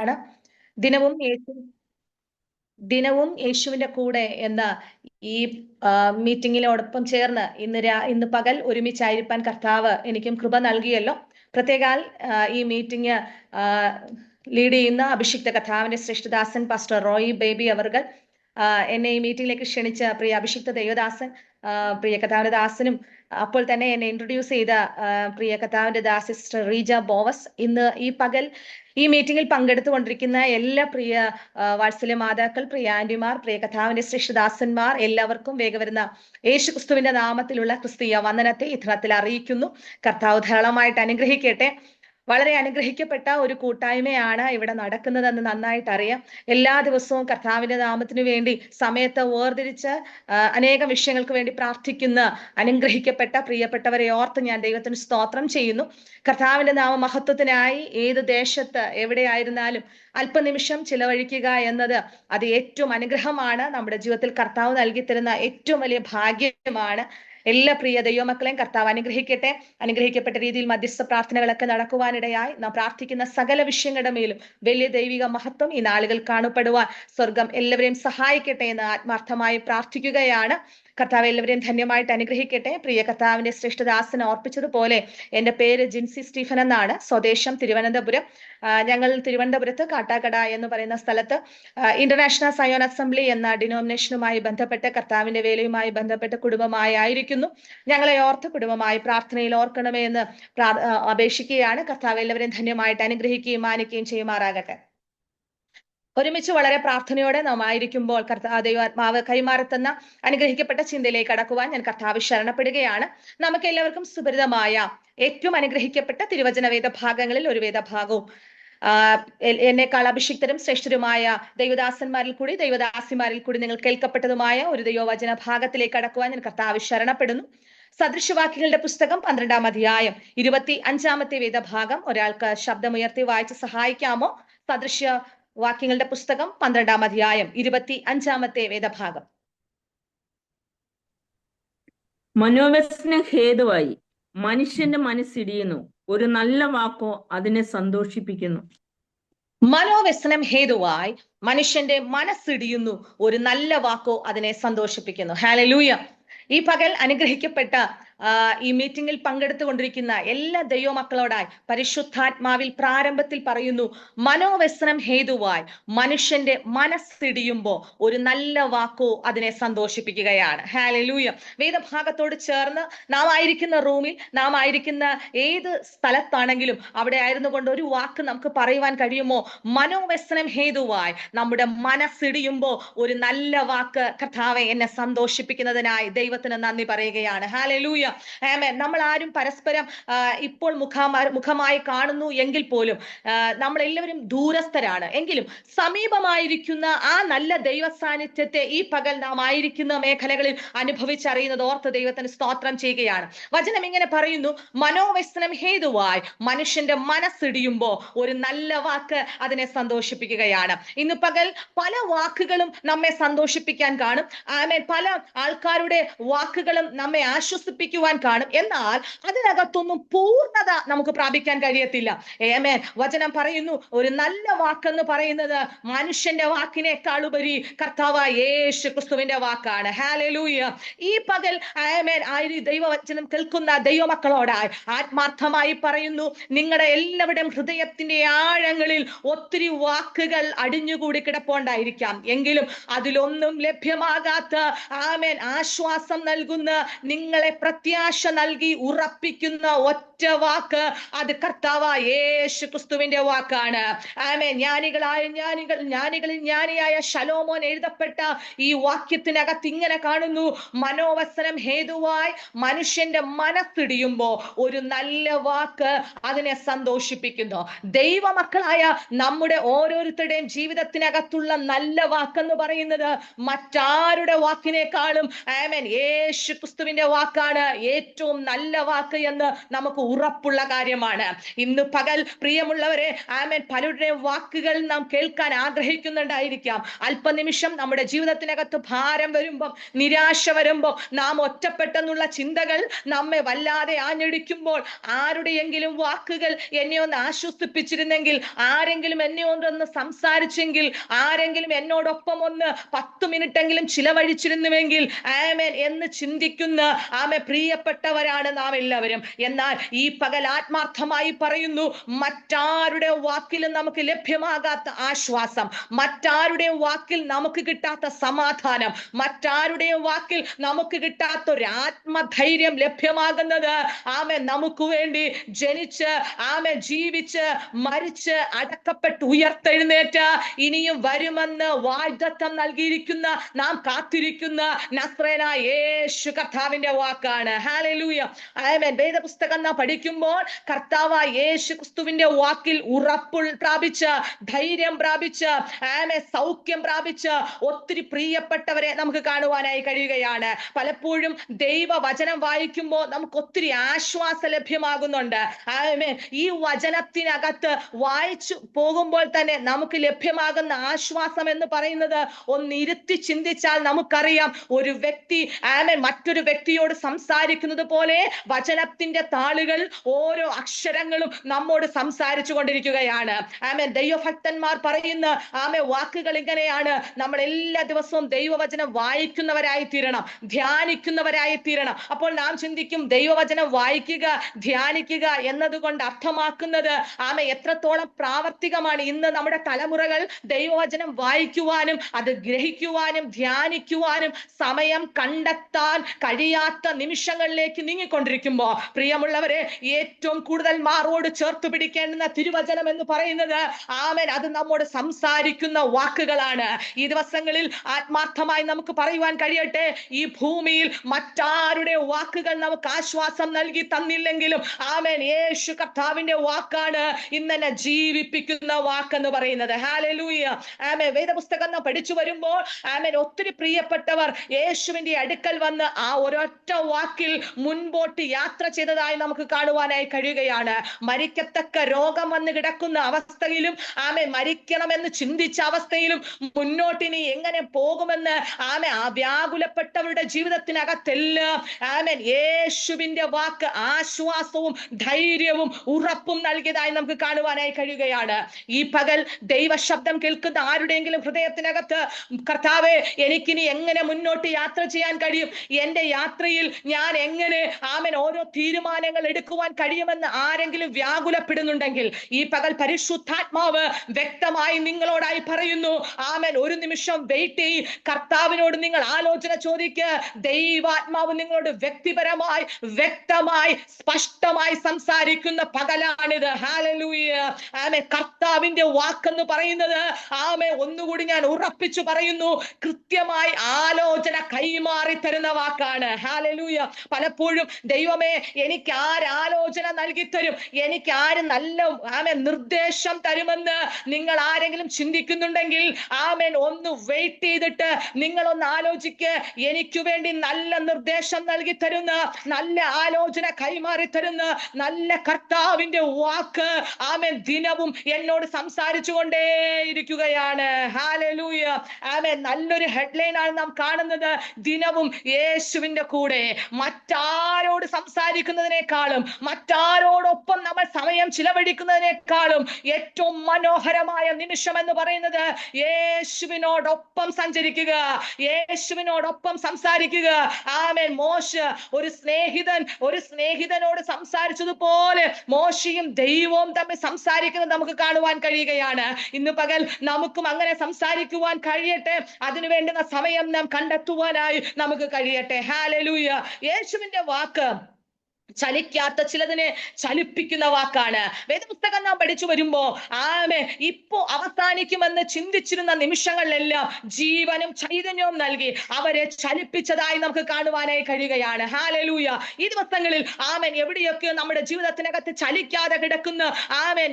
പങ്കുവയ്ക്കുകയാണ്. ദിനവും യേശുവിന്റെ കൂടെ എന്ന ഈ മീറ്റിങ്ങിനോടൊപ്പം ചേർന്ന് ഇന്ന് പകൽ ഒരുമിച്ചായിരിക്കാൻ കർത്താവ് എനിക്കും കൃപ നൽകിയല്ലോ. പ്രത്യേകാൽ ഈ മീറ്റിംഗ് ലീഡ് ചെയ്യുന്ന അഭിഷിക്ത കർത്താവിന്റെ ശ്രേഷ്ഠദാസൻ പാസ്റ്റർ റോയി ബേബി അവർകൾ എന്നെ ഈ മീറ്റിംഗിലേക്ക് ക്ഷണിച്ച പ്രിയ അഭിഷിക്ത ദൈവദാസൻ പ്രിയ കർത്താവിന്റെ ദാസനും അപ്പോൾ തന്നെ എന്നെ ഇൻട്രൊഡ്യൂസ് ചെയ്ത പ്രിയ കർത്താവിന്റെ ദാസ സിസ്റ്റർ റീജ ബോവസ്, ഇന്ന് ഈ പകൽ ഈ മീറ്റിംഗിൽ പങ്കെടുത്തുകൊണ്ടിരിക്കുന്ന എല്ലാ പ്രിയ വാത്സല്യ മാതാക്കൾ, പ്രിയ ആന്റിമാർ, പ്രിയ കർത്താവിന്റെ ശ്രേഷ്ഠദാസന്മാർ എല്ലാവർക്കും വേഗവരുന്ന യേശു ക്രിസ്തുവിന്റെ നാമത്തിലുള്ള ക്രിസ്തീയ വന്ദനത്തെ ഇത്തരത്തിൽ അറിയിക്കുന്നു. കർത്താവ് ധാരാളമായിട്ട് അനുഗ്രഹിക്കട്ടെ. വളരെ അനുഗ്രഹിക്കപ്പെട്ട ഒരു കൂട്ടായ്മയാണ് ഇവിടെ നടക്കുന്നതെന്ന് നന്നായിട്ട് അറിയാം. എല്ലാ ദിവസവും കർത്താവിന്റെ നാമത്തിനു വേണ്ടി സമയത്ത് വേർതിരിച്ച് അനേകം വിഷയങ്ങൾക്ക് വേണ്ടി പ്രാർത്ഥിക്കുന്ന അനുഗ്രഹിക്കപ്പെട്ട പ്രിയപ്പെട്ടവരെ ഓർത്ത് ഞാൻ ദൈവത്തിന് സ്തോത്രം ചെയ്യുന്നു. കർത്താവിന്റെ നാമ മഹത്വത്തിനായി ഏത് ദേശത്ത് എവിടെയായിരുന്നാലും അല്പനിമിഷം ചിലവഴിക്കുക എന്നത് അത് ഏറ്റവും അനുഗ്രഹമാണ്. നമ്മുടെ ജീവിതത്തിൽ കർത്താവ് നൽകി തരുന്ന ഏറ്റവും വലിയ ഭാഗ്യമാണ്. എല്ലാ പ്രിയ ദൈവമക്കളെയും കർത്താവ് അനുഗ്രഹിക്കട്ടെ. അനുഗ്രഹിക്കപ്പെട്ട രീതിയിൽ മധ്യസ്ഥ പ്രാർത്ഥനകളൊക്കെ നടക്കുവാനിടയായി നാം പ്രാർത്ഥിക്കുന്ന സകല വിഷയങ്ങളുടെ മേലും വലിയ ദൈവിക മഹത്വം ഈ നാളുകൾ കാണപ്പെടുവാൻ സ്വർഗം എല്ലാവരെയും സഹായിക്കട്ടെ എന്ന് ആത്മാർത്ഥമായി പ്രാർത്ഥിക്കുകയാണ്. കർത്താവ് എല്ലാവരെയും ധന്യമായിട്ട് അനുഗ്രഹിക്കട്ടെ. പ്രിയ കർത്താവിന്റെ ശ്രേഷ്ഠദാസന് ഓർപ്പിച്ചതുപോലെ എന്റെ പേര് ജിൻസി സ്റ്റീഫൻ എന്നാണ്. സ്വദേശം തിരുവനന്തപുരം. ഞങ്ങൾ തിരുവനന്തപുരത്ത് കാട്ടാക്കട എന്ന് പറയുന്ന സ്ഥലത്ത് ഇന്റർനാഷണൽ സയോൺ അസംബ്ലി എന്ന ഡിനോമിനേഷനുമായി ബന്ധപ്പെട്ട് കർത്താവിന്റെ വേലയുമായി ബന്ധപ്പെട്ട് കുടുംബമായിരിക്കുന്നു. ഞങ്ങളെ ഓർത്ത് കുടുംബമായി പ്രാർത്ഥനയിൽ ഓർക്കണമേ എന്ന് അപേക്ഷിക്കുകയാണ്. കർത്താവ് എല്ലാവരെയും ധന്യമായിട്ട് അനുഗ്രഹിക്കുകയും മാനിക്കുകയും ചെയ്യുമാറാകട്ടെ. ഒരുമിച്ച് വളരെ പ്രാർത്ഥനയോടെ നാം ആയിരിക്കുമ്പോൾ ദൈവാത്മാവ് കൈമാറത്തുന്ന അനുഗ്രഹിക്കപ്പെട്ട ചിന്തയിലേക്ക് കടക്കുവാൻ ഞാൻ കർത്താവ് ശരണപ്പെടുകയാണ്. നമുക്ക് എല്ലാവർക്കും സുപരിതമായ ഏറ്റവും അനുഗ്രഹിക്കപ്പെട്ട തിരുവചന വേദഭാഗങ്ങളിൽ ഒരു വേദഭാഗവും എന്നെക്കാൾ അഭിഷിക്തരും ശ്രേഷ്ഠരുമായ ദൈവദാസന്മാരിൽ കൂടി ദൈവദാസിമാരിൽ കൂടി നിങ്ങൾ കേൾക്കപ്പെട്ടതുമായ ഒരു ദൈവവചന ഭാഗത്തിലേക്ക് കടക്കുവാൻ ഞാൻ കർത്താവ് ശരണപ്പെടുന്നു. സദൃശവാക്യങ്ങളുടെ പുസ്തകം 12-ാം അധ്യായം 25-ാമത്തെ വേദഭാഗം ഒരാൾക്ക് ശബ്ദമുയർത്തി വായിച്ച് സഹായിക്കാമോ? വാക്യങ്ങളുടെ പുസ്തകം 12-ാം അധ്യായം 25-ാമത്തെ വേദഭാഗം. മനോവ്യസന ഹേതുവായി മനുഷ്യന്റെ മനസ്സിടിയുന്നു, ഒരു നല്ല വാക്കോ അതിനെ സന്തോഷിപ്പിക്കുന്നു. മനോവ്യസനം ഹേതുവായി മനുഷ്യന്റെ മനസ്സിടിയുന്നു, ഒരു നല്ല വാക്കോ അതിനെ സന്തോഷിപ്പിക്കുന്നു. ഹല്ലേലൂയ. ഈ പകൽ അനുഗ്രഹിക്കപ്പെട്ട ഈ മീറ്റിംഗിൽ പങ്കെടുത്തുകൊണ്ടിരിക്കുന്ന എല്ലാ ദൈവമക്കളോടായി പരിശുദ്ധാത്മാവിൽ പ്രാരംഭത്തിൽ പറയുന്നു, മനോവ്യസനം ഹേതുവായി മനുഷ്യന്റെ മനസ്സിടിയുമ്പോ ഒരു നല്ല വാക്കോ അതിനെ സന്തോഷിപ്പിക്കുകയാണ്. ഹല്ലേലൂയ. വേദഭാഗത്തോട് ചേർന്ന് നാം ആയിരിക്കുന്ന റൂമിൽ, നാം ആയിരിക്കുന്ന ഏത് സ്ഥലത്താണെങ്കിലും അവിടെ ആയിരുന്നു കൊണ്ട് ഒരു വാക്ക് നമുക്ക് പറയുവാൻ കഴിയുമോ? മനോവ്യസനം ഹേതുവായി നമ്മുടെ മനസ്സിടിയുമ്പോ ഒരു നല്ല വാക്ക് കർത്താവെ എന്നെ സന്തോഷിപ്പിക്കുന്നതിനായി ദൈവത്തിന് നന്ദി പറയുകയാണ്. ഹല്ലേലൂയ. ആമേൻ. നമ്മൾ ആരും പരസ്പരം ഇപ്പോൾ മുഖമായി കാണുന്നു എങ്കിൽ പോലും നമ്മൾ എല്ലാവരും ദൂരസ്ഥരാണ്. എങ്കിലും സമീപമായിരിക്കുന്ന ആ നല്ല ദൈവ സാന്നിധ്യത്തെ ഈ പകൽ നാം ആയിരിക്കുന്ന മേഖലകളിൽ അനുഭവിച്ചറിയുന്നത് ഓർത്ത് ദൈവത്തിന് സ്തോത്രം ചെയ്യുകയാണ്. വചനം ഇങ്ങനെ പറയുന്നു, മനോവ്യസനം ഹേതുവായി മനുഷ്യന്റെ മനസ്സിടിയുമ്പോ ഒരു നല്ല വാക്ക് അതിനെ സന്തോഷിപ്പിക്കുകയാണ്. ഇന്ന് പകൽ പല വാക്കുകളും നമ്മെ സന്തോഷിപ്പിക്കാൻ കാണും. ആമേൻ. പല ആൾക്കാരുടെ വാക്കുകളും നമ്മെ ആശ്വസിപ്പിക്കുവാൻ കാണും. എന്നാൽ അതിനകത്തൊന്നും പൂർണ്ണത നമുക്ക് പ്രാപിക്കാൻ കഴിയത്തില്ല. ആമേൻ. വചനം പറയുന്നു, ഒരു നല്ല വാക്കെന്ന് പറയുന്നത് മനുഷ്യന്റെ വാക്കിനേക്കാൾ ഉപരി കർത്താവായ യേശു ക്രിസ്തുവിന്റെ വാക്കാണ്. ഹല്ലേലൂയ. ഈ പകൽ ആമേൻ ദൈവവചനം കേൾക്കുന്ന ദൈവമക്കളോടായി ആത്മാർത്ഥമായി പറയുന്നു, നിങ്ങളുടെ എല്ലാവരുടെയും ഹൃദയത്തിന്റെ ആഴങ്ങളിൽ ഒത്തിരി വാക്കുകൾ അടിഞ്ഞുകൂടി കിടപ്പുണ്ടായിരിക്കാം. എങ്കിലും അതിലൊന്നും ലഭ്യമാകാത്ത ആമേൻ ആശ്വാസം നൽകുന്ന, നിങ്ങളെ പ്രത്യാശ നൽകി ഉറപ്പിക്കുന്ന ഒറ്റ വാക്ക് അത് കർത്താവായ യേശു ക്രിസ്തുവിന്റെ വാക്കാണ്. ആമേൻ. ജ്ഞാനികളിൽ ജ്ഞാനിയായ ശലോമോൻ എഴുതപ്പെട്ട ഈ വാക്യത്തിനകത്ത് ഇങ്ങനെ കാണുന്നു, മനോവസനം ഹേതുവായി മനുഷ്യന്റെ മനസ്സിടിയുമ്പോ ഒരു നല്ല വാക്ക് അതിനെ സന്തോഷിപ്പിക്കുന്നു. ദൈവമക്കളായ നമ്മുടെ ഓരോരുത്തരുടെയും ജീവിതത്തിനകത്തുള്ള നല്ല വാക്കെന്ന് പറയുന്നത് മറ്റാരുടെ വാക്കിനേക്കാളും ആമേൻ യേശു ക്രിസ്തുവിന്റെ വാക്കാണ്. ഏറ്റവും നല്ല വാക്ക് എന്ന് നമുക്ക് ഉറപ്പുള്ള കാര്യമാണ്. ഇന്ന് പകൽ പ്രിയമുള്ളവരെ, ആമേൻ, പലരുടെയും വാക്കുകൾ നാം കേൾക്കാൻ ആഗ്രഹിക്കുന്നുണ്ടായിരിക്കാം. അല്പനിമിഷം നമ്മുടെ ജീവിതത്തിനകത്ത് ഭാരം വരുമ്പോൾ, നിരാശ വരുമ്പോൾ, നാം ഒറ്റപ്പെട്ടെന്നുള്ള ചിന്തകൾ നമ്മെ വല്ലാതെ ആഞ്ഞടിക്കുമ്പോൾ, ആരുടെയെങ്കിലും വാക്കുകൾ എന്നെ ഒന്ന് ആശ്വസിപ്പിച്ചിരുന്നെങ്കിൽ, ആരെങ്കിലും എന്നെ ഒന്ന് സംസാരിച്ചെങ്കിൽ, ആരെങ്കിലും എന്നോടൊപ്പം ഒന്ന് 10 മിനിറ്റെങ്കിലും ചിലവഴിച്ചിരുന്നുവെങ്കിൽ, ആമേൻ എന്ന് ചിന്തിക്കുന്ന പ്രിയപ്പെട്ടവരാണ് നാം എല്ലാവരും. എന്നാൽ ഈ പകൽ ആത്മാർത്ഥമായി പറയുന്നു, മറ്റാരുടെ വാക്കിലും നമുക്ക് ലഭ്യമാകാത്ത ആശ്വാസം, മറ്റാരുടെയും വാക്കിൽ നമുക്ക് കിട്ടാത്ത സമാധാനം, മറ്റാരുടെയും വാക്കിൽ നമുക്ക് കിട്ടാത്ത ഒരു ആത്മധൈര്യം ലഭ്യമാകുന്നത് നമുക്ക് വേണ്ടി ജനിച്ച് ജീവിച്ച് മരിച്ച് അടക്കപ്പെട്ട് ഉയർത്തെഴുന്നേറ്റ് ഇനിയും വരുമെന്ന് വാഗ്ദത്തം നൽകിയിരിക്കുന്ന, നാം കാത്തിരിക്കുന്ന നസ്രേനായ യേശു കർത്താവിന്റെ വാക്കാണ്. ഹല്ലേലൂയ, ആമേൻ. വേദപുസ്തകം നാം പഠിക്കുമ്പോൾ കർത്താവായ യേശു ക്രിസ്തുവിന്റെ വാക്കിൽ ഉറപ്പ് പ്രാപിച്ച്, ധൈര്യം പ്രാപിച്ച്, സൗഖ്യം പ്രാപിച്ച് ഒത്തിരി പ്രിയപ്പെട്ടവരെ നമുക്ക് കാണുവാനായി കഴിയുകയാണ്. പലപ്പോഴും ദൈവവചനം വായിക്കുമ്പോൾ നമുക്ക് ഒത്തിരി ആശ്വാസം ലഭ്യമാകുന്നുണ്ട്. ഈ വചനത്തിനകത്ത് വായിച്ചു പോകുമ്പോൾ തന്നെ നമുക്ക് ലഭ്യമാകുന്ന ആശ്വാസം എന്ന് പറയുന്നത് ഒന്ന് ഇരുത്തി ചിന്തിച്ചാൽ നമുക്കറിയാം, ഒരു വ്യക്തി മറ്റൊരു വ്യക്തിയോട് സംസാരിക്കുന്നത് പോലെ വചനത്തിന്റെ താളുകൾ, ഓരോ അക്ഷരങ്ങളും നമ്മോട് സംസാരിച്ചു കൊണ്ടിരിക്കുകയാണ്. ദൈവഭക്തന്മാർ പറയുന്ന വാക്കുകൾ ഇങ്ങനെയാണ്: നമ്മൾ എല്ലാ ദിവസവും ദൈവവചനം വായിക്കുന്നവരായി തീരണം, ധ്യാനിക്കുന്നവരായി തീരണം. അപ്പോൾ നാം ചിന്തിക്കും, ദൈവവചനം വായിക്കുക, ധ്യാനിക്കുക എന്നതുകൊണ്ട് അർത്ഥമാക്കുന്നത് എത്രത്തോളം പ്രാവർത്തികമാണ്? ഇന്ന് നമ്മുടെ തലമുറകൾ ദൈവവചനം വായിക്കുവാനും അത് ഗ്രഹിക്കുവാനും ധ്യാനിക്കുവാനും സമയം കണ്ടെത്താൻ കഴിയാത്ത നിമിഷങ്ങളിലേക്ക് നീങ്ങിക്കൊണ്ടിരിക്കുമ്പോൾ, പ്രിയമുള്ളവരെ, ഏറ്റവും കൂടുതൽ മാറോട് ചേർത്ത് പിടിക്കേണ്ടുന്ന തിരുവചനം എന്ന് പറയുന്നത് അത് നമ്മോട് സംസാരിക്കുന്ന വാക്കുകളാണ്. ഈ ദിവസങ്ങളിൽ ആത്മാർത്ഥമായി നമുക്ക് പറയുവാൻ കഴിയട്ടെ, ഈ ഭൂമിയിൽ മറ്റാരുടെ വാക്കുകൾ നമുക്ക് ആശ്വാസം നൽകി തന്നില്ലെങ്കിലും യേശു കർത്താവിന്റെ വാക്കാണ് ഇന്നെന്നെ ജീവിപ്പിക്കുന്ന വാക്കെന്ന് പറയുന്നത്. ഹല്ലേലൂയ, വേദപുസ്തകം നാം പഠിച്ചു വരുമ്പോൾ ഒത്തിരി പ്രിയപ്പെട്ടവർ യേശുവിന്റെ അടുക്കൽ വന്ന് ആ ഒരൊറ്റ വാക്കിൽ മുൻപോട്ട് യാത്ര ചെയ്തതായി നമുക്ക് കാണുവാനായി കഴിയുകയാണ്. മരിക്കത്തക്ക രോഗം വന്ന് കിടക്കുന്ന അവസ്ഥയിലും, മരിക്കണമെന്ന് ചിന്തിച്ച അവസ്ഥയിലും, മുന്നോട്ടിനി എങ്ങനെ പോകുമെന്ന് വ്യാകുലപ്പെട്ടവരുടെ ജീവിതത്തിനകത്തെല്ലാം യേശുവിന്റെ വാക്ക് ആശ്വാസവും ധൈര്യവും ഉറപ്പും നൽകിയതായി നമുക്ക് കാണുവാനായി കഴിയുകയാണ്. ഈ പകൽ ദൈവശബ്ദം കേൾക്കുന്ന ആരുടെയെങ്കിലും ഹൃദയത്തിനകത്ത്, കർത്താവേ, എനിക്കിനി എങ്ങനെ മുന്നോട്ട് യാത്ര ചെയ്യാൻ കഴിയും, എന്റെ യാത്രയിൽ ഞാൻ എങ്ങനെ ഓരോ തീരുമാനങ്ങൾ എടുക്കുവാൻ കഴിയുമെന്ന് ആരെങ്കിലും വ്യാകുലപ്പെടുന്നുണ്ടെങ്കിൽ, ഈ പകൽ പരിശുദ്ധാത്മാവ് വ്യക്തമായി നിങ്ങളോടായി പറയുന്നു, ഒരു നിമിഷം വെയിറ്റ് ചെയ്യ്, കർത്താവിനോട് നിങ്ങൾ ആലോചന ചോദിക്ക്. ദൈവാത്മാവ് നിങ്ങളോട് വ്യക്തിപരമായി, വ്യക്തമായി, സ്പഷ്ടമായി സംസാരിക്കുന്ന പകലാണിത്. ഹല്ലേലൂയ, കർത്താവിന്റെ വാക്കെന്ന് പറയുന്നത് ഒന്നുകൂടി ഞാൻ ഉറപ്പിച്ചു പറയുന്നു, കൃത്യമായി ആലോചന കൈമാറി തരുന്ന വാക്കാണ്. ഹല്ലേലൂയ. പലപ്പോഴും ദൈവമേ, എനിക്ക് ആലോചന നൽകി തരും, എനിക്ക് ആര് നല്ല നിർദ്ദേശം തരുമെന്ന് നിങ്ങൾ ആരെങ്കിലും ചിന്തിക്കുന്നുണ്ടെങ്കിൽ, ഒന്ന് വെയിറ്റ് ചെയ്തിട്ട് നിങ്ങളൊന്ന് ആലോചിക്ക്. എനിക്ക് വേണ്ടി നല്ല നിർദ്ദേശം നൽകി തരുന്ന, നല്ല ആലോചന കൈമാറി തരുന്ന നല്ല കർത്താവിന്റെ വാക്ക് ദിനവും എന്നോട് സംസാരിച്ചു കൊണ്ടേയിരിക്കുകയാണ്. ഹല്ലേലൂയ, നല്ലൊരു ഹെഡ്ലൈൻ ആണ് നാം കാണുന്നത്, ദിനവും യേശുവിന്റെ കൂടെ. മറ്റാരോട് സംസാരിക്കുന്നതിനേക്കാളും, മറ്റാരോടൊപ്പം നമ്മൾ സമയം ചിലവഴിക്കുന്നതിനേക്കാളും ഏറ്റവും മനോഹരമായ നിമിഷം എന്ന് പറയുന്നത് യേശുവിനോടൊപ്പം സഞ്ചരിക്കുക, യേശുവിനോടൊപ്പം സംസാരിക്കുക. മോശ ഒരു സ്നേഹിതനോട് സംസാരിച്ചതുപോലെ മോശയും ദൈവവും തമ്മിൽ സംസാരിക്കുന്നത് നമുക്ക് കാണുവാൻ കഴിയുകയാണ്. ഇന്ന് പകൽ നമുക്കും അങ്ങനെ സംസാരിക്കുവാൻ കഴിയട്ടെ. അതിനു വേണ്ടുന്ന സമയം നാം കണ്ടെത്തുവാനായി നമുക്ക് കഴിയട്ടെ. ഹല്ലേലൂയ. യേശുവിന്റെ വാക്ക് ചലിക്കാത്ത ചിലതിനെ ചലിപ്പിക്കുന്ന വാക്കാണ്. വേദപുസ്തകം നാം പഠിച്ചു വരുമ്പോ ഇപ്പോ അവസാനിക്കുമെന്ന് ചിന്തിച്ചിരുന്ന നിമിഷങ്ങളിലെല്ലാം ജീവനും ചൈതന്യവും അവരെ ചലിപ്പിച്ചതായി നമുക്ക് കാണുവാനായി കഴിയുകയാണ്. ഹല്ലേലൂയ. ഈ ദിവസങ്ങളിൽ എവിടെയൊക്കെ നമ്മുടെ ജീവിതത്തിനകത്ത് ചലിക്കാതെ കിടക്കുന്ന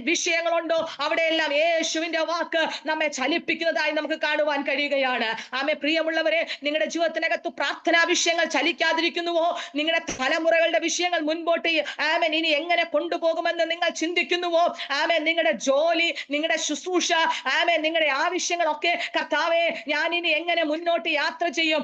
വിഷയങ്ങളുണ്ടോ അവിടെയെല്ലാം യേശുവിന്റെ വാക്ക് നമ്മെ ചലിപ്പിക്കുന്നതായി നമുക്ക് കാണുവാൻ കഴിയുകയാണ്. പ്രിയമുള്ളവരെ, നിങ്ങളുടെ ജീവിതത്തിനകത്ത് പ്രാർത്ഥനാ വിഷയങ്ങൾ ചലിക്കാതിരിക്കുന്നുവോ? നിങ്ങളുടെ തലമുറകളുടെ വിഷയങ്ങൾ മുൻപോട്ട് ഇനി എങ്ങനെ കൊണ്ടുപോകുമെന്ന് നിങ്ങൾ ചിന്തിക്കുന്നുവോ? നിങ്ങളുടെ ജോലി, നിങ്ങളുടെ ശുശ്രൂഷ, നിങ്ങളുടെ ആവശ്യങ്ങളൊക്കെ കർത്താവേ ഞാൻ ഇനി എങ്ങനെ മുന്നോട്ട് യാത്ര ചെയ്യും?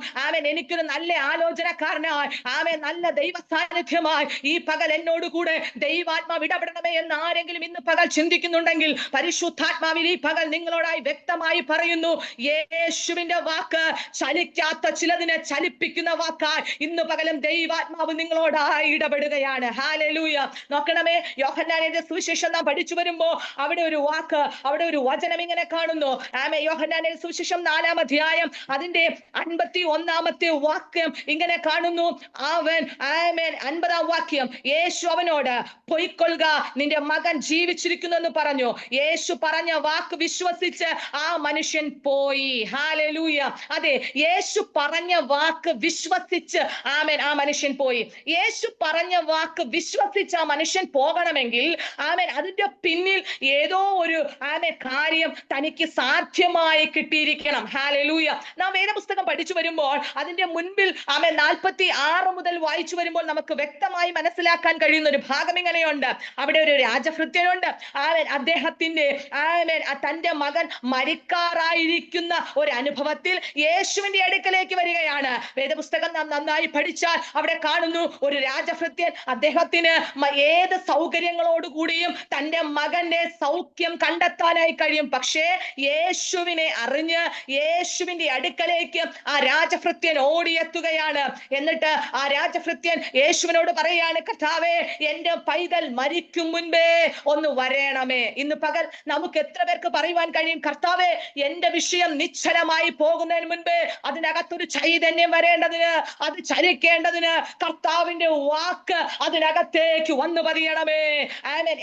എനിക്കൊരു നല്ല ആലോചനക്കാരനായി നല്ല ദൈവ സാന്നിധ്യമായി ഈ പകൽ എന്നോട് കൂടെ ദൈവാത്മാവ് ഇടപെടണമേ എന്ന് ആരെങ്കിലും ഇന്ന് പകൽ ചിന്തിക്കുന്നുണ്ടെങ്കിൽ പരിശുദ്ധാത്മാവിൽ ഈ പകൽ നിങ്ങളോടായി വ്യക്തമായി പറയുന്നു, യേശുവിന്റെ വാക്ക് ചലിക്കാത്ത ചിലതിനെ ചലിപ്പിക്കുന്ന വാക്കായി ഇന്ന് പകലും ദൈവാത്മാവ് നിങ്ങളോടായി ഇടപെടുകയാണ്. ഹല്ലേലൂയ. നോക്കണമേ, യോഹന്നാന്റെ സുവിശേഷം നാം പഠിച്ചു വരുമ്പോ അവിടെ ഒരു വാക്ക്, അവിടെ ഒരു വചനം ഇങ്ങനെ കാണുന്നു. യോഹന്നാന്റെ സുവിശേഷം 4-ാം അധ്യായം അതിന്റെ 51-ാമത്തെ വാക്യം ഇങ്ങനെ കാണുന്നു. 50-ാം വാക്യം, യേശു അവനോട് പൊയ്ക്കൊള്ളുക, നിന്റെ മകൻ ജീവിച്ചിരിക്കുന്നു എന്ന് പറഞ്ഞു. യേശു പറഞ്ഞ വാക്ക് വിശ്വസിച്ച് ആ മനുഷ്യൻ പോയി. ഹല്ലേലൂയ. അതെ, യേശു പറഞ്ഞ വാക്ക് വിശ്വസിച്ച് ആ മനുഷ്യൻ പോയി. യേശു പറഞ്ഞ വാക്ക് വിശ്വസിച്ച് ആ മനുഷ്യൻ പോകണമെങ്കിൽ അതിന്റെ പിന്നിൽ ഏതോ ഒരു കാര്യം തനിക്ക് സാധ്യമായി കിട്ടിയിരിക്കണം. ഹല്ലേലൂയ. നാം വേദപുസ്തകം പഠിച്ചു വരുമ്പോൾ അതിന്റെ മുൻപിൽ 46 മുതൽ വായിച്ചു വരുമ്പോൾ നമുക്ക് വ്യക്തമായി മനസ്സിലാക്കാൻ കഴിയുന്ന ഒരു ഭാഗം ഇങ്ങനെയുണ്ട്. അവിടെ ഒരു രാജഭൃത്യനുണ്ട്. അദ്ദേഹത്തിന്റെ തന്റെ മകൻ മരിക്കാറായിരിക്കുന്ന ഒരു അനുഭവത്തിൽ യേശുവിന്റെ അടുക്കലേക്ക് വരികയാണ്. വേദപുസ്തകം നാം നന്നായി പഠിച്ചാൽ അവിടെ കാണുന്നു, ഒരു രാജഭൃത്യൻ അദ്ദേഹത്തിന് ഏത് സൗകര്യങ്ങളോടുകൂടിയും തന്റെ മകന്റെ സൗഖ്യം കണ്ടെത്താനായി കഴിയും. പക്ഷേ യേശുവിനെ അറിഞ്ഞ് യേശുവിന്റെ അടുക്കലേക്ക് ആ രാജഭൃത്യൻ ഓടിയെത്തുകയാണ്. എന്നിട്ട് ആ രാജഭൃത്യൻ യേശുവിനോട് പറയുകയാണ്, കർത്താവേ, എന്റെ പൈതൽ മരിക്കും മുൻപേ ഒന്ന് വരേണമേ. ഇന്ന് പകൽ നമുക്ക് എത്ര പേർക്ക് പറയുവാൻ കഴിയും, കർത്താവേ, എന്റെ വിഷയം നിശ്ചലമായി പോകുന്നതിന് മുൻപേ അതിനകത്തൊരു ചൈതന്യം വരേണ്ടതിന്, അത് ചലിക്കേണ്ടതിന് കർത്താവിന്റെ വാക്ക് അതിനകത്തേക്ക് വന്നു പതിയണമേ.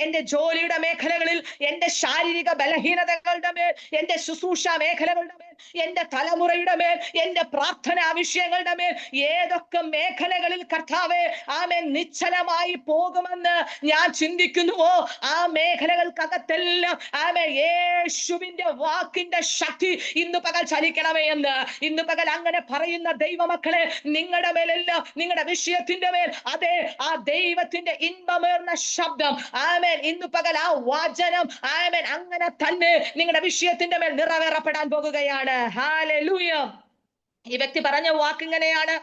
എന്റെ ജോലിയുടെ മേഖലകളിൽ, എന്റെ ശാരീരിക ബലഹീനതകളുടെ മേൽ, എന്റെ ശുശ്രൂഷ മേഖലകളുടെ മേൽ, എന്റെ തലമുറയുടെ മേൽ, എന്റെ പ്രാർത്ഥനാ വിഷയങ്ങളുടെ മേൽ, ഏതൊക്കെ മേഖലകളിൽ കർത്താവേ നിശ്ചലമായി പോകുമെന്ന് ഞാൻ ചിന്തിക്കുന്നുവോ ആ മേഖലകൾക്കകത്തെല്ലാം യേശുവിന്റെ വാക്കിന്റെ ശക്തി ഇന്ന് പകൽ ചലിക്കണമേ എന്ന് ഇന്ന് പകൽ അങ്ങനെ പറയുന്ന ദൈവമക്കളെ, നിങ്ങളുടെ മേലെല്ലാം, നിങ്ങളുടെ വിഷയത്തിന്റെ മേൽ അതെ ആ ദൈവത്തിന്റെ ഇൻപമേർന്ന ശബ്ദം ഇന്ന് പകൽ ആ വചനം അങ്ങനെ തന്നെ നിങ്ങളുടെ വിഷയത്തിന്റെ മേൽ നിറവേറപ്പെടാൻ പോകുകയാണ്. ഹല്ലേലൂയ. ഈ വ്യക്തി പറഞ്ഞ വാക്ക് ഇങ്ങനെയാണ്,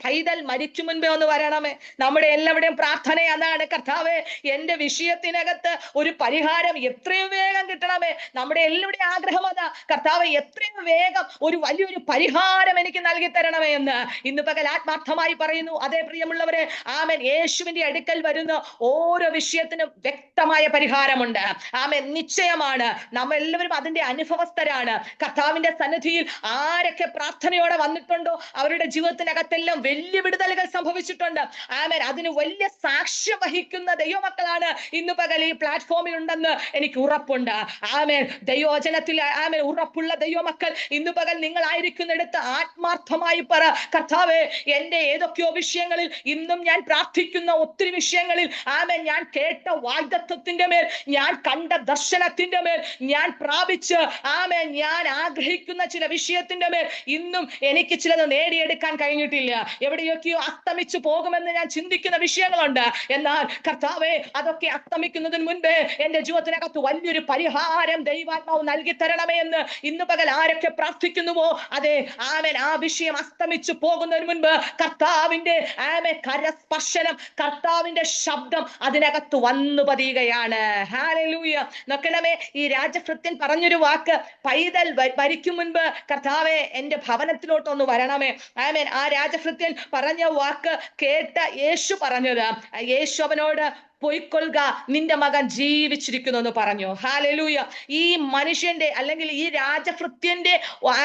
പൈതൽ മരിക്കും മുൻപേ ഒന്ന് വരണമേ. നമ്മുടെ എല്ലാവരുടെയും പ്രാർത്ഥന അതാണ്, കർത്താവേ, എന്റെ വിഷയത്തിനകത്ത് ഒരു പരിഹാരം എത്രയും വേഗം കിട്ടണമേ. നമ്മുടെ എല്ലാവരുടെയും ആഗ്രഹം അതാ, കർത്താവേ, എത്രയും വേഗം ഒരു വലിയൊരു പരിഹാരം എനിക്ക് നൽകി തരണമേ എന്ന് ഇന്ന് പകൽ ആത്മാർത്ഥമായി പറയുന്നു. അതേ പ്രിയമുള്ളവരെ, യേശുവിന്റെ അടുക്കൽ വരുന്ന ഓരോ വിഷയത്തിനും വ്യക്തമായ പരിഹാരമുണ്ട്. നിശ്ചയമാണ്. നമ്മൾ എല്ലാവരും അതിന്റെ അനുഭവസ്ഥരാണ്. കർത്താവിന്റെ സന്നിധിയിൽ ആരൊക്കെ പ്രാർത്ഥന വന്നിട്ടുണ്ടോ അവരുടെ ജീവിതത്തിനകത്തെല്ലാം വലിയ വിടുതലുകൾ സംഭവിച്ചിട്ടുണ്ട്. അതിന് വലിയ സാക്ഷ്യം വഹിക്കുന്ന ദൈവമക്കളാണ് ഇന്ന് പകൽ ഈ പ്ലാറ്റ്ഫോമിൽ ഉണ്ടെന്ന് എനിക്ക് ഉറപ്പുണ്ട്. ദൈവവചനത്തിൽ ഉറപ്പുള്ള ദൈവമക്കൾ ഇന്ന് പകൽ നിങ്ങളായിരിക്കുന്നിടത്ത് ആത്മാർത്ഥമായി പറ, കർത്താവേ, എന്റെ ഏതൊക്കെയോ വിഷയങ്ങളിൽ, ഇന്നും ഞാൻ പ്രാർത്ഥിക്കുന്ന ഒത്തിരി വിഷയങ്ങളിൽ ഞാൻ കേട്ട വാഗ്ദത്തത്തിന്റെ മേൽ, ഞാൻ കണ്ട ദർശനത്തിന്റെ മേൽ, ഞാൻ പ്രാപിച്ച് ഞാൻ ആഗ്രഹിക്കുന്ന ചില വിഷയത്തിന്റെ മേൽ ഇന്നും എനിക്ക് ചിലത് നേടിയെടുക്കാൻ കഴിഞ്ഞിട്ടില്ല. എവിടെയൊക്കെയോ അസ്തമിച്ചു പോകുമെന്ന് ഞാൻ ചിന്തിക്കുന്ന വിഷയങ്ങളുണ്ട്. എന്നാൽ കർത്താവേ, അതൊക്കെ അസ്തമിക്കുന്നതിന് മുൻപേ എന്റെ ജീവിതത്തിനകത്ത് വലിയൊരു പരിഹാരം ദൈവാത്മാവ് നൽകി തരണമേ എന്ന് ഇന്ന് പകൽ ആരൊക്കെ പ്രാർത്ഥിക്കുന്നുവോ, അതെ ആ വിഷയം അസ്തമിച്ചു പോകുന്നതിന് മുൻപ് കർത്താവിന്റെ കരസ്പർശനം, കർത്താവിന്റെ ശബ്ദം അതിനകത്ത് വന്നു പതിയുകയാണ്. ഹല്ലേലൂയ. നോക്കണമേ, ഈ രാജഭൃത്യൻ പറഞ്ഞൊരു വാക്ക്, പൈതൽ മരിക്കും മുൻപ് കർത്താവേ, എന്റെ ഭവനത്തിൽ ഭവനത്തിലോട്ടൊന്ന് വരണമേ. ആമേൻ. ആ രാജഭൃത്യൻ പറഞ്ഞ വാക്ക് കേട്ട യേശു പറഞ്ഞത്, യേശു അവനോട് പൊയ്ക്കൊള്ളുക, നിന്റെ മകൻ ജീവിച്ചിരിക്കുന്നു എന്ന് പറഞ്ഞു. ഹല്ലേലൂയ. ഈ മനുഷ്യന്റെ അല്ലെങ്കിൽ ഈ രാജഭൃത്യന്റെ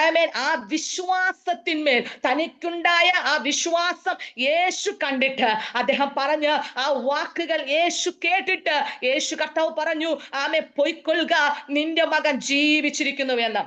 ആമേൻ ആ വിശ്വാസത്തിന്മേൽ, തനിക്കുണ്ടായ ആ വിശ്വാസം യേശു കണ്ടിട്ട് അദ്ദേഹം പറഞ്ഞ ആ വാക്കുകൾ യേശു കേട്ടിട്ട് യേശു കർത്താവ് പറഞ്ഞു, ആമേൻ, പൊയ്ക്കൊള്ളുക, നിന്റെ മകൻ ജീവിച്ചിരിക്കുന്നു എന്ന്.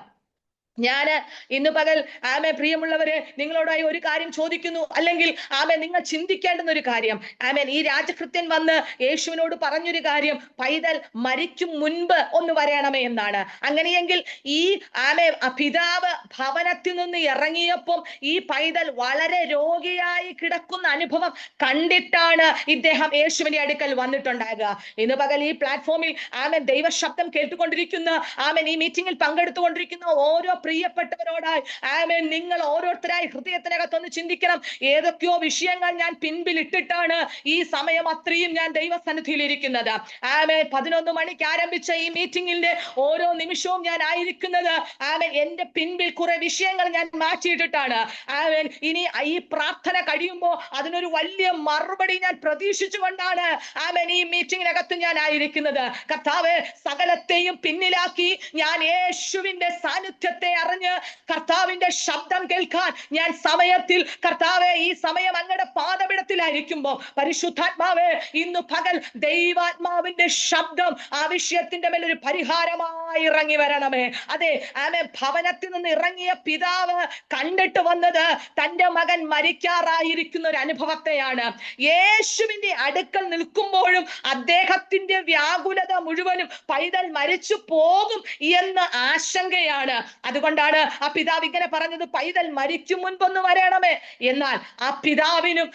ഞാന് ഇന്ന് പകൽ ആമേ പ്രിയമുള്ളവരെ നിങ്ങളോടായി ഒരു കാര്യം ചോദിക്കുന്നു, അല്ലെങ്കിൽ ആമേ നിങ്ങൾ ചിന്തിക്കേണ്ടുന്ന ഒരു കാര്യം. ആമേൻ. ഈ രാജഭൃത്യൻ വന്ന് യേശുവിനോട് പറഞ്ഞൊരു കാര്യം, പൈതൽ മരിക്കും മുൻപ് ഒന്ന് വരണമേ എന്നാണ്. അങ്ങനെയെങ്കിൽ ഈ ആമേ പിതാവ് ഭവനത്തിൽ നിന്ന് ഇറങ്ങിയപ്പം ഈ പൈതൽ വളരെ രോഗിയായി കിടക്കുന്ന അനുഭവം കണ്ടിട്ടാണ് ഇദ്ദേഹം യേശുവിന്റെ അടുക്കൽ വന്നിട്ടുണ്ടാകുക. ഇന്ന് പകൽ ഈ പ്ലാറ്റ്ഫോമിൽ ആമേൻ ദൈവശബ്ദം കേട്ടുകൊണ്ടിരിക്കുന്ന, ആമേൻ ഈ മീറ്റിംഗിൽ പങ്കെടുത്തുകൊണ്ടിരിക്കുന്ന ഓരോ പ്രിയപ്പെട്ടവരോടായി ആമേൻ നിങ്ങൾ ഓരോരുത്തരായി ഹൃദയത്തിനകത്തൊന്ന് ചിന്തിക്കണം. ഏതൊക്കെയോ വിഷയങ്ങൾ ഞാൻ പിൻപിലിട്ടിട്ടാണ് ഈ സമയം അത്രയും ഞാൻ ദൈവസന്നിധിയിൽ ഇരിക്കുന്നത്. ആമേൻ. 11 മണിക്ക് ആരംഭിച്ച ഈ മീറ്റിംഗിന്റെ ഓരോ നിമിഷവും ഞാൻ ആയിരിക്കുന്നത് ആമേൻ എന്റെ പിൻപിൽ കുറെ വിഷയങ്ങൾ ഞാൻ മാറ്റിയിട്ടിട്ടാണ്. ആമേൻ. ഇനി ഈ പ്രാർത്ഥന കഴിയുമ്പോൾ അതിനൊരു വലിയ മറുപടി ഞാൻ പ്രതീക്ഷിച്ചുകൊണ്ടാണ് ആമേൻ ഈ മീറ്റിംഗിനകത്ത് ഞാൻ ആയിരിക്കുന്നത്. കർത്താവേ, സകലത്തെയും പിന്നിലാക്കി ഞാൻ യേശുവിന്റെ സാന്നിധ്യത്തെ അറിഞ്ഞ് കർത്താവിന്റെ ശബ്ദം കേൾക്കാൻ ഞാൻ സമയത്തിൽ, കർത്താവെ, ഈ സമയം അങ്ങയുടെ പാദപീഠത്തിലായിരിക്കുമ്പോ പരിശുദ്ധാത്മാവേ, ഇന്ന് പകൽ ദൈവാത്മാവിന്റെ ശബ്ദം ആ വിഷയത്തിന്റെ മേൽ ഒരു പരിഹാരമായി ഇറങ്ങി വരണമേ. അതെ, ആമേ, ഭവനത്തിൽ നിന്ന് ഇറങ്ങിയ പിതാവ് കണ്ടിട്ട് വന്നത് തന്റെ മകൻ മരിക്കാറായിരിക്കുന്ന ഒരു അനുഭവത്തെയാണ്. യേശുവിന്റെ അടുക്കൽ നിൽക്കുമ്പോഴും അദ്ദേഹത്തിന്റെ വ്യാകുലത മുഴുവനും പൈതൽ മരിച്ചു പോകും എന്ന ആശങ്കയാണ്. അതുകൊണ്ടാണ് ആ പിതാവ് ഇങ്ങനെ പറഞ്ഞത്, പൈതൽ മരിക്കും മുൻപൊന്ന് വരണമേ. എന്നാൽ ആ പിതാവിനും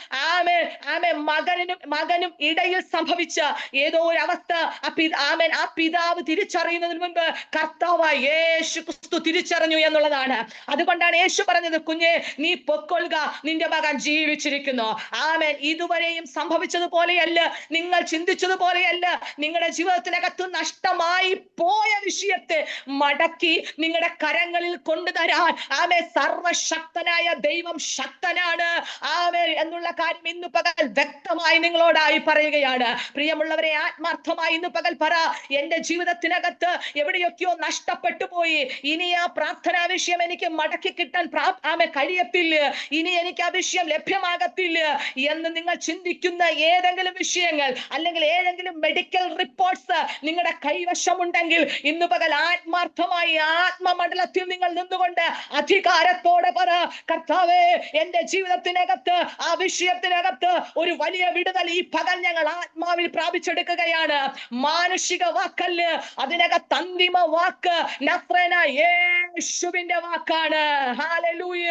മകനും ഇടയിൽ സംഭവിച്ച ഏതോ ഒരു അവസ്ഥ ആ പിതാവ് തിരിച്ചറിയുന്നതിന് മുൻപ് കർത്താവായ യേശു ക്രിസ്തു തിരിച്ചറിഞ്ഞു എന്നുള്ളതാണ്. അതുകൊണ്ടാണ് യേശു പറഞ്ഞത്, കുഞ്ഞെ, നീ പൊക്കൊള്ളുക, നിന്റെ മകൻ ജീവിച്ചിരിക്കുന്നു. ആമേൻ. ഇതുവരെയും സംഭവിച്ചതുപോലെയല്ല, നിങ്ങൾ ചിന്തിച്ചതുപോലെയല്ല. നിങ്ങളുടെ ജീവിതത്തിനകത്ത് നഷ്ടമായി പോയ വിഷയത്തെ മടക്കി നിങ്ങളുടെ കരങ്ങളിൽ കൊണ്ടുതരാൻ ആമേൻ സർവശക്തനായ ദൈവം ശക്തനാണ്. ആമേൻ എന്നുള്ള കാര്യം ഇന്ന് പകൽ വ്യക്തമായി നിങ്ങളോടായി പറയുകയാണ്. പ്രിയമുള്ളവരെ, ആത്മാർത്ഥമായി ഇന്ന് പകൽ പറ, എന്റെ ജീവിതത്തിനകത്ത് എവിടെയൊക്കെയോ നഷ്ടപ്പെട്ടു പോയി, ഇനി ആ പ്രാർത്ഥനാ വിഷയം എനിക്ക് മടക്കി കിട്ടാൻ കഴിയത്തില്ല, ഇനി എനിക്ക് ആ വിഷയം ലഭ്യമാകത്തില്ല എന്ന് നിങ്ങൾ ചിന്തിക്കുന്ന ഏതെങ്കിലും വിഷയങ്ങൾ, അല്ലെങ്കിൽ ഏതെങ്കിലും മെഡിക്കൽ റിപ്പോർട്ട്സ് നിങ്ങളുടെ കൈവശമുണ്ടെങ്കിൽ ഇന്ന് പകൽ ആത്മാർത്ഥമായി ആത്മമണ്ഡലത്തിൽ നിങ്ങൾ നിന്നുകൊണ്ട് അധികാരത്തോടെ പറ, കർത്താവേ, എന്റെ ജീവിതത്തിനകത്ത് ആ വിഷയത്തിനകത്ത് ഒരു വലിയ വിടുതൽ ഈ പകൽ ഞങ്ങൾ ആത്മാവിൽ പ്രാപിച്ചെടുക്കുകയാണ്. മാനുഷിക വാക്കല്ല, അതിനകത്ത് അന്തിമ വാക്ക് നസ്രേനായ യേശുവിന്റെ വാക്കാണ്. ഹല്ലേലൂയ.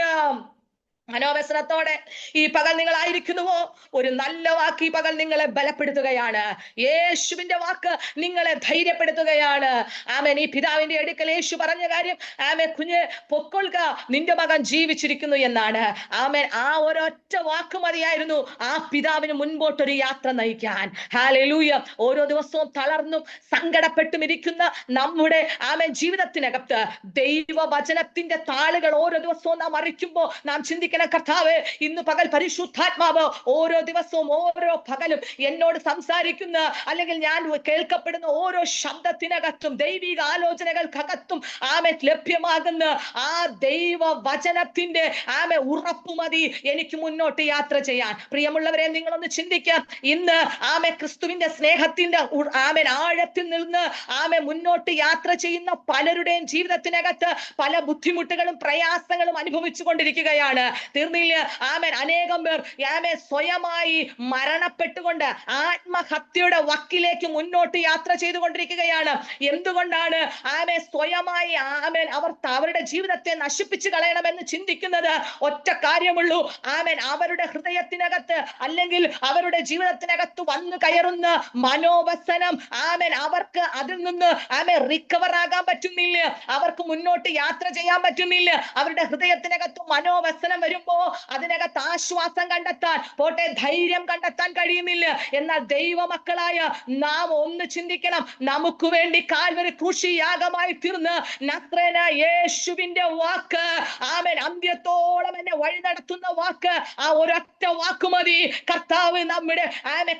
മനോവ്യസനത്തോടെ ഈ പകൽ നിങ്ങൾ ആയിരിക്കുന്നുവോ, ഒരു നല്ല വാക്ക് ഈ പകൽ നിങ്ങളെ ബലപ്പെടുത്തുകയാണ്. യേശുവിന്റെ വാക്ക് നിങ്ങളെ ധൈര്യപ്പെടുത്തുകയാണ്. ആമേൻ. ഈ പിതാവിന്റെ അടുക്കൽ യേശു പറഞ്ഞ കാര്യം, ആമേൻ, കുഞ്ഞ്, പൊക്കൊള്ളുക, നിന്റെ മകൻ ജീവിച്ചിരിക്കുന്നു എന്നാണ്. ആമേൻ. ആ ഒരൊറ്റ വാക്ക് മതിയായിരുന്നു ആ പിതാവിന് മുൻപോട്ടൊരു യാത്ര നയിക്കാൻ. ഹല്ലേലൂയ. ഓരോ ദിവസവും തളർന്നും സങ്കടപ്പെട്ടും ഇരിക്കുന്ന നമ്മുടെ ആമേൻ ജീവിതത്തിനകത്ത് ദൈവവചനത്തിന്റെ താളുകൾ ഓരോ ദിവസവും നാം അറിയിക്കുമ്പോൾ നാം ചിന്തിക്കണം, കർത്താവേ, ഇന്ന് പകൽ പരിശുദ്ധാത്മാവ് ഓരോ ദിവസവും ഓരോ പകലും എന്നോട് സംസാരിക്കുന്ന, അല്ലെങ്കിൽ ഞാൻ കേൾക്കപ്പെടുന്ന ഓരോ ശബ്ദത്തിനകത്തും ദൈവിക ആലോചനകൾക്കകത്തും ആമേ ലഭ്യമാകുന്ന ആ ദൈവ വചനത്തിന്റെ ആമേ ഉറപ്പുമതി എനിക്ക് മുന്നോട്ട് യാത്ര ചെയ്യാൻ. പ്രിയമുള്ളവരെ, നിങ്ങളൊന്ന് ചിന്തിക്കാം. ഇന്ന് ആമേ ക്രിസ്തുവിന്റെ സ്നേഹത്തിന്റെ ആമേൻ ആഴത്തിൽ നിന്ന് ആമേ മുന്നോട്ട് യാത്ര ചെയ്യുന്ന പലരുടെയും ജീവിതത്തിനകത്ത് പല ബുദ്ധിമുട്ടുകളും പ്രയാസങ്ങളും അനുഭവിച്ചു കൊണ്ടിരിക്കുകയാണ്. തീർന്നില്ല. ആമേൻ. അനേകം പേർ ആമേൻ സ്വയമായി മരണപ്പെട്ടുകൊണ്ട് ആത്മഹത്യയുടെ വക്കിലേക്ക് മുന്നോട്ട് യാത്ര ചെയ്തുകൊണ്ടിരിക്കുകയാണ്. എന്തുകൊണ്ടാണ് ആമേൻ സ്വയമായി ആമേൻ അവരുടെ ജീവിതത്തെ നശിപ്പിച്ചു കളയണമെന്ന് ചിന്തിക്കുന്നത്? ഒറ്റ കാര്യമുള്ളൂ. ആമേൻ അവരുടെ ഹൃദയത്തിനകത്ത്, അല്ലെങ്കിൽ അവരുടെ ജീവിതത്തിനകത്ത് വന്നു കയറുന്ന മനോവസനം, ആമേൻ അവർക്ക് അതിൽ നിന്ന് ആമേൻ റിക്കവർ ആകാൻ പറ്റുന്നില്ല, അവർക്ക് മുന്നോട്ട് യാത്ര ചെയ്യാൻ പറ്റുന്നില്ല. അവരുടെ ഹൃദയത്തിനകത്ത് മനോവസനം വരുമ്പോ അതിനകത്ത് ആശ്വാസം കണ്ടെത്താൻ, പോട്ടെ ധൈര്യം കണ്ടെത്താൻ കഴിയുന്നില്ല. എന്നാൽ ദൈവമക്കളായ നാം ഒന്ന് ചിന്തിക്കണം. നമുക്ക് വേണ്ടി കാൽവരി ക്രൂശിയാഗമായി തീർന്ന് നസ്രേയനായ യേശുവിന്റെ വാക്ക്, ആമേൻ, അന്ത്യത്തോളം എന്നെ വഴി നടത്തുന്ന വാക്ക്, ആ ഒരൊറ്റ വാക്ക് മതി. കർത്താവ് നമ്മുടെ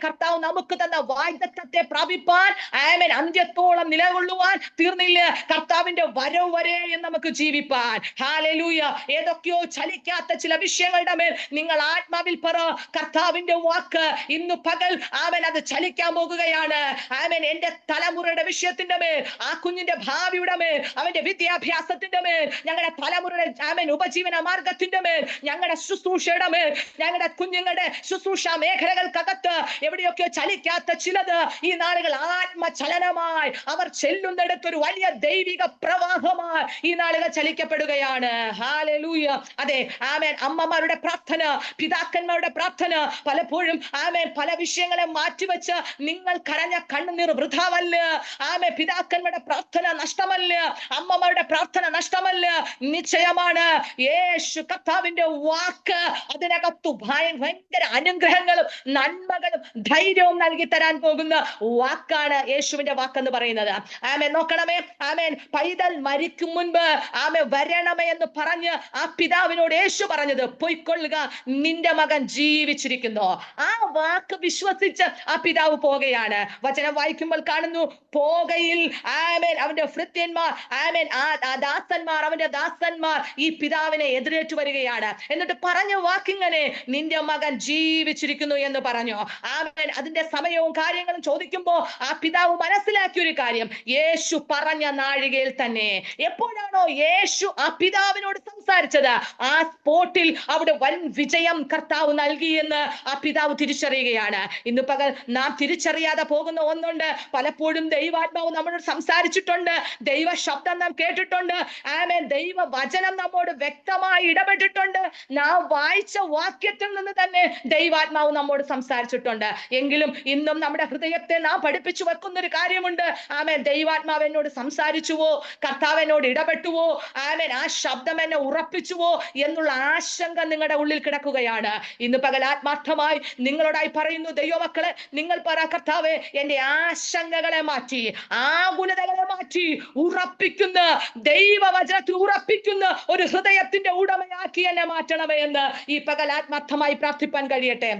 കർത്താവ് നമുക്ക് തന്ന വാഗ്ദത്തത്തെ പ്രാപിപ്പാൻ, ആമേൻ, അന്ത്യത്തോളം നിലകൊള്ളുവാൻ, തീർന്നില്ല കർത്താവിന്റെ വരവ് വരെ നമുക്ക് ജീവിപ്പാൻ. ഹല്ലേലൂയ. ഏതൊക്കെയോ ചലിക്കാത്ത ചില വിഷയങ്ങളുടെ മേൽ നിങ്ങൾ ആത്മാവിൽ പറ, കർത്താവിന്റെ വാക്ക് ഇന്ന് പകൽ, ആമേൻ, അത് ചലിക്കാൻ പോകുകയാണ്. ആമേൻ, എന്റെ തലമുറയുടെ വിഷയത്തിന്റെ മേൽ, ആ കുഞ്ഞിന്റെ ഭാവിയുടെ മേൽ, അവന്റെ വിദ്യാഭ്യാസത്തിന്റെ മേൽ, ഞങ്ങളുടെ തലമുറയുടെ, ആമേൻ, ഉപജീവന മാർഗത്തിന്റെ മേൽ, ഞങ്ങളുടെ ശുശ്രൂഷയുടെ മേൽ, ഞങ്ങളുടെ കുഞ്ഞുങ്ങളുടെ ശുശ്രൂഷ മേഖലകൾക്കകത്ത് എവിടെയൊക്കെയോ ചലിക്കാത്ത ചിലത് ഈ നാളുകൾ ആത്മചലനമായി അവർ ചെല്ലുന്നിടത്തൊരു വലിയ ദൈവിക പ്രവാഹമായി ഈ നാളുകൾ ചലിക്കപ്പെടുകയാണ്. ഹല്ലേലൂയ. അതെ, ആമേൻ. അമ്മമാരുടെ പ്രാർത്ഥന, പിതാക്കന്മാരുടെ പ്രാർത്ഥന പലപ്പോഴും, ആമേൻ, പല വിഷയങ്ങളെ മാറ്റിവെച്ച് നിങ്ങൾ കരഞ്ഞ കണ്ണുനീർ വൃഥാവല്ല. ആമേൻ, പിതാക്കന്മാരുടെ പ്രാർത്ഥന നഷ്ടമല്ല, അമ്മമാരുടെ പ്രാർത്ഥന നഷ്ടമല്ല. നിശ്ചയമാണ് യേശു കർത്താവിന്റെ വാക്ക് അതിനകത്തു ഭയങ്കര അനുഗ്രഹങ്ങളും നന്മകളും ധൈര്യവും നൽകി തരാൻ പോകുന്ന വാക്കാണ് യേശുവിന്റെ വാക്കെന്ന് പറയുന്നത്. ആമേൻ. നോക്കണമേ, ആമേൻ, പൈതൽ മരിക്കും മുൻപ്, ആമേൻ, വരണമേ എന്ന് പറഞ്ഞ് ആ പിതാവിനോട് യേശു പറഞ്ഞത്, പൊയ്ക്കൊള്ളുക, നിന്റെ മകൻ ജീവിച്ചിരിക്കുന്നു. ആ വാക്ക് വിശ്വസിച്ച് ആ പിതാവ് പോകുകയാണ്. വചനം വായിക്കുമ്പോൾ കാണുന്നു, പോകയിൽ, ആമേൻ, അവന്റെ ഭൃത്യന്മാർ, ആമേൻ, ആ ദാസന്മാർ, അവന്റെ ദാസന്മാർ ഈ പിതാവിനെ എതിരേറ്റു വരികയാണ്. എന്നിട്ട് പറഞ്ഞ വാക്കിങ്ങനെ, നിന്റെ മകൻ ജീവിച്ചിരിക്കുന്നു എന്ന് പറഞ്ഞു. ആമേൻ. അതിന്റെ സമയവും കാര്യങ്ങളും ചോദിക്കുമ്പോ ആ പിതാവ് മനസ്സിലാക്കിയ ഒരു കാര്യം, യേശു പറഞ്ഞ നാഴികയിൽ തന്നെ. എപ്പോഴാണോ യേശു ആ പിതാവിനോട് സംസാരിച്ചത്, ആ സ്പോട്ടിൽ അവിടെ വൻ വിജയം കർത്താവ് നൽകിയെന്ന് ആ പിതാവ് തിരിച്ചറിയുകയാണ്. ഇന്ന് പകൽ നാം തിരിച്ചറിയാതെ പോകുന്ന ഒന്നുണ്ട്. പലപ്പോഴും ദൈവാത്മാവ് നമ്മളോട് സംസാരിച്ചിട്ടുണ്ട്, ദൈവ ശബ്ദം നാം കേട്ടിട്ടുണ്ട്, ആമേൻ, ദൈവ വചനം നമ്മോട് വ്യക്തമായി ഇടപെട്ടിട്ടുണ്ട്, നാം വായിച്ച വാക്യത്തിൽ നിന്ന് തന്നെ ദൈവാത്മാവ് നമ്മോട് സംസാരിച്ചിട്ടുണ്ട്. എങ്കിലും ഇന്നും നമ്മുടെ ഹൃദയത്തെ നാം പഠിപ്പിച്ചു വെക്കുന്ന ഒരു കാര്യമുണ്ട്. ആമേൻ, ദൈവാത്മാവ് എന്നോട് സംസാരിച്ചുവോ, കർത്താവ് എന്നോട് ഇടപെട്ടുവോ, ആമേൻ, ആ ശബ്ദം എന്നെ ഉറപ്പിച്ചുവോ എന്നുള്ള ആശങ്ക നിങ്ങളുടെ ഉള്ളിൽ കിടക്കുകയാണ്. ഇന്ന് പകൽ ആത്മാർത്ഥമായി നിങ്ങളോടായി പറയുന്നു, ദൈവമക്കളെ, നിങ്ങൾ പറ, കർത്താവേ, എന്റെ ആശങ്കകളെ മാറ്റി, ആകുലതകളെ മാറ്റി ഉറപ്പിക്കുന്ന, ദൈവവചനത്തിൽ ഉറപ്പിക്കുന്ന ഒരു ഹൃദയത്തിന്റെ ഉടമയാക്കി എന്നെ മാറ്റണമേ എന്ന് ഈ പകൽ ആത്മാർത്ഥമായി പ്രാർത്ഥിപ്പാൻ കഴിയട്ടെ.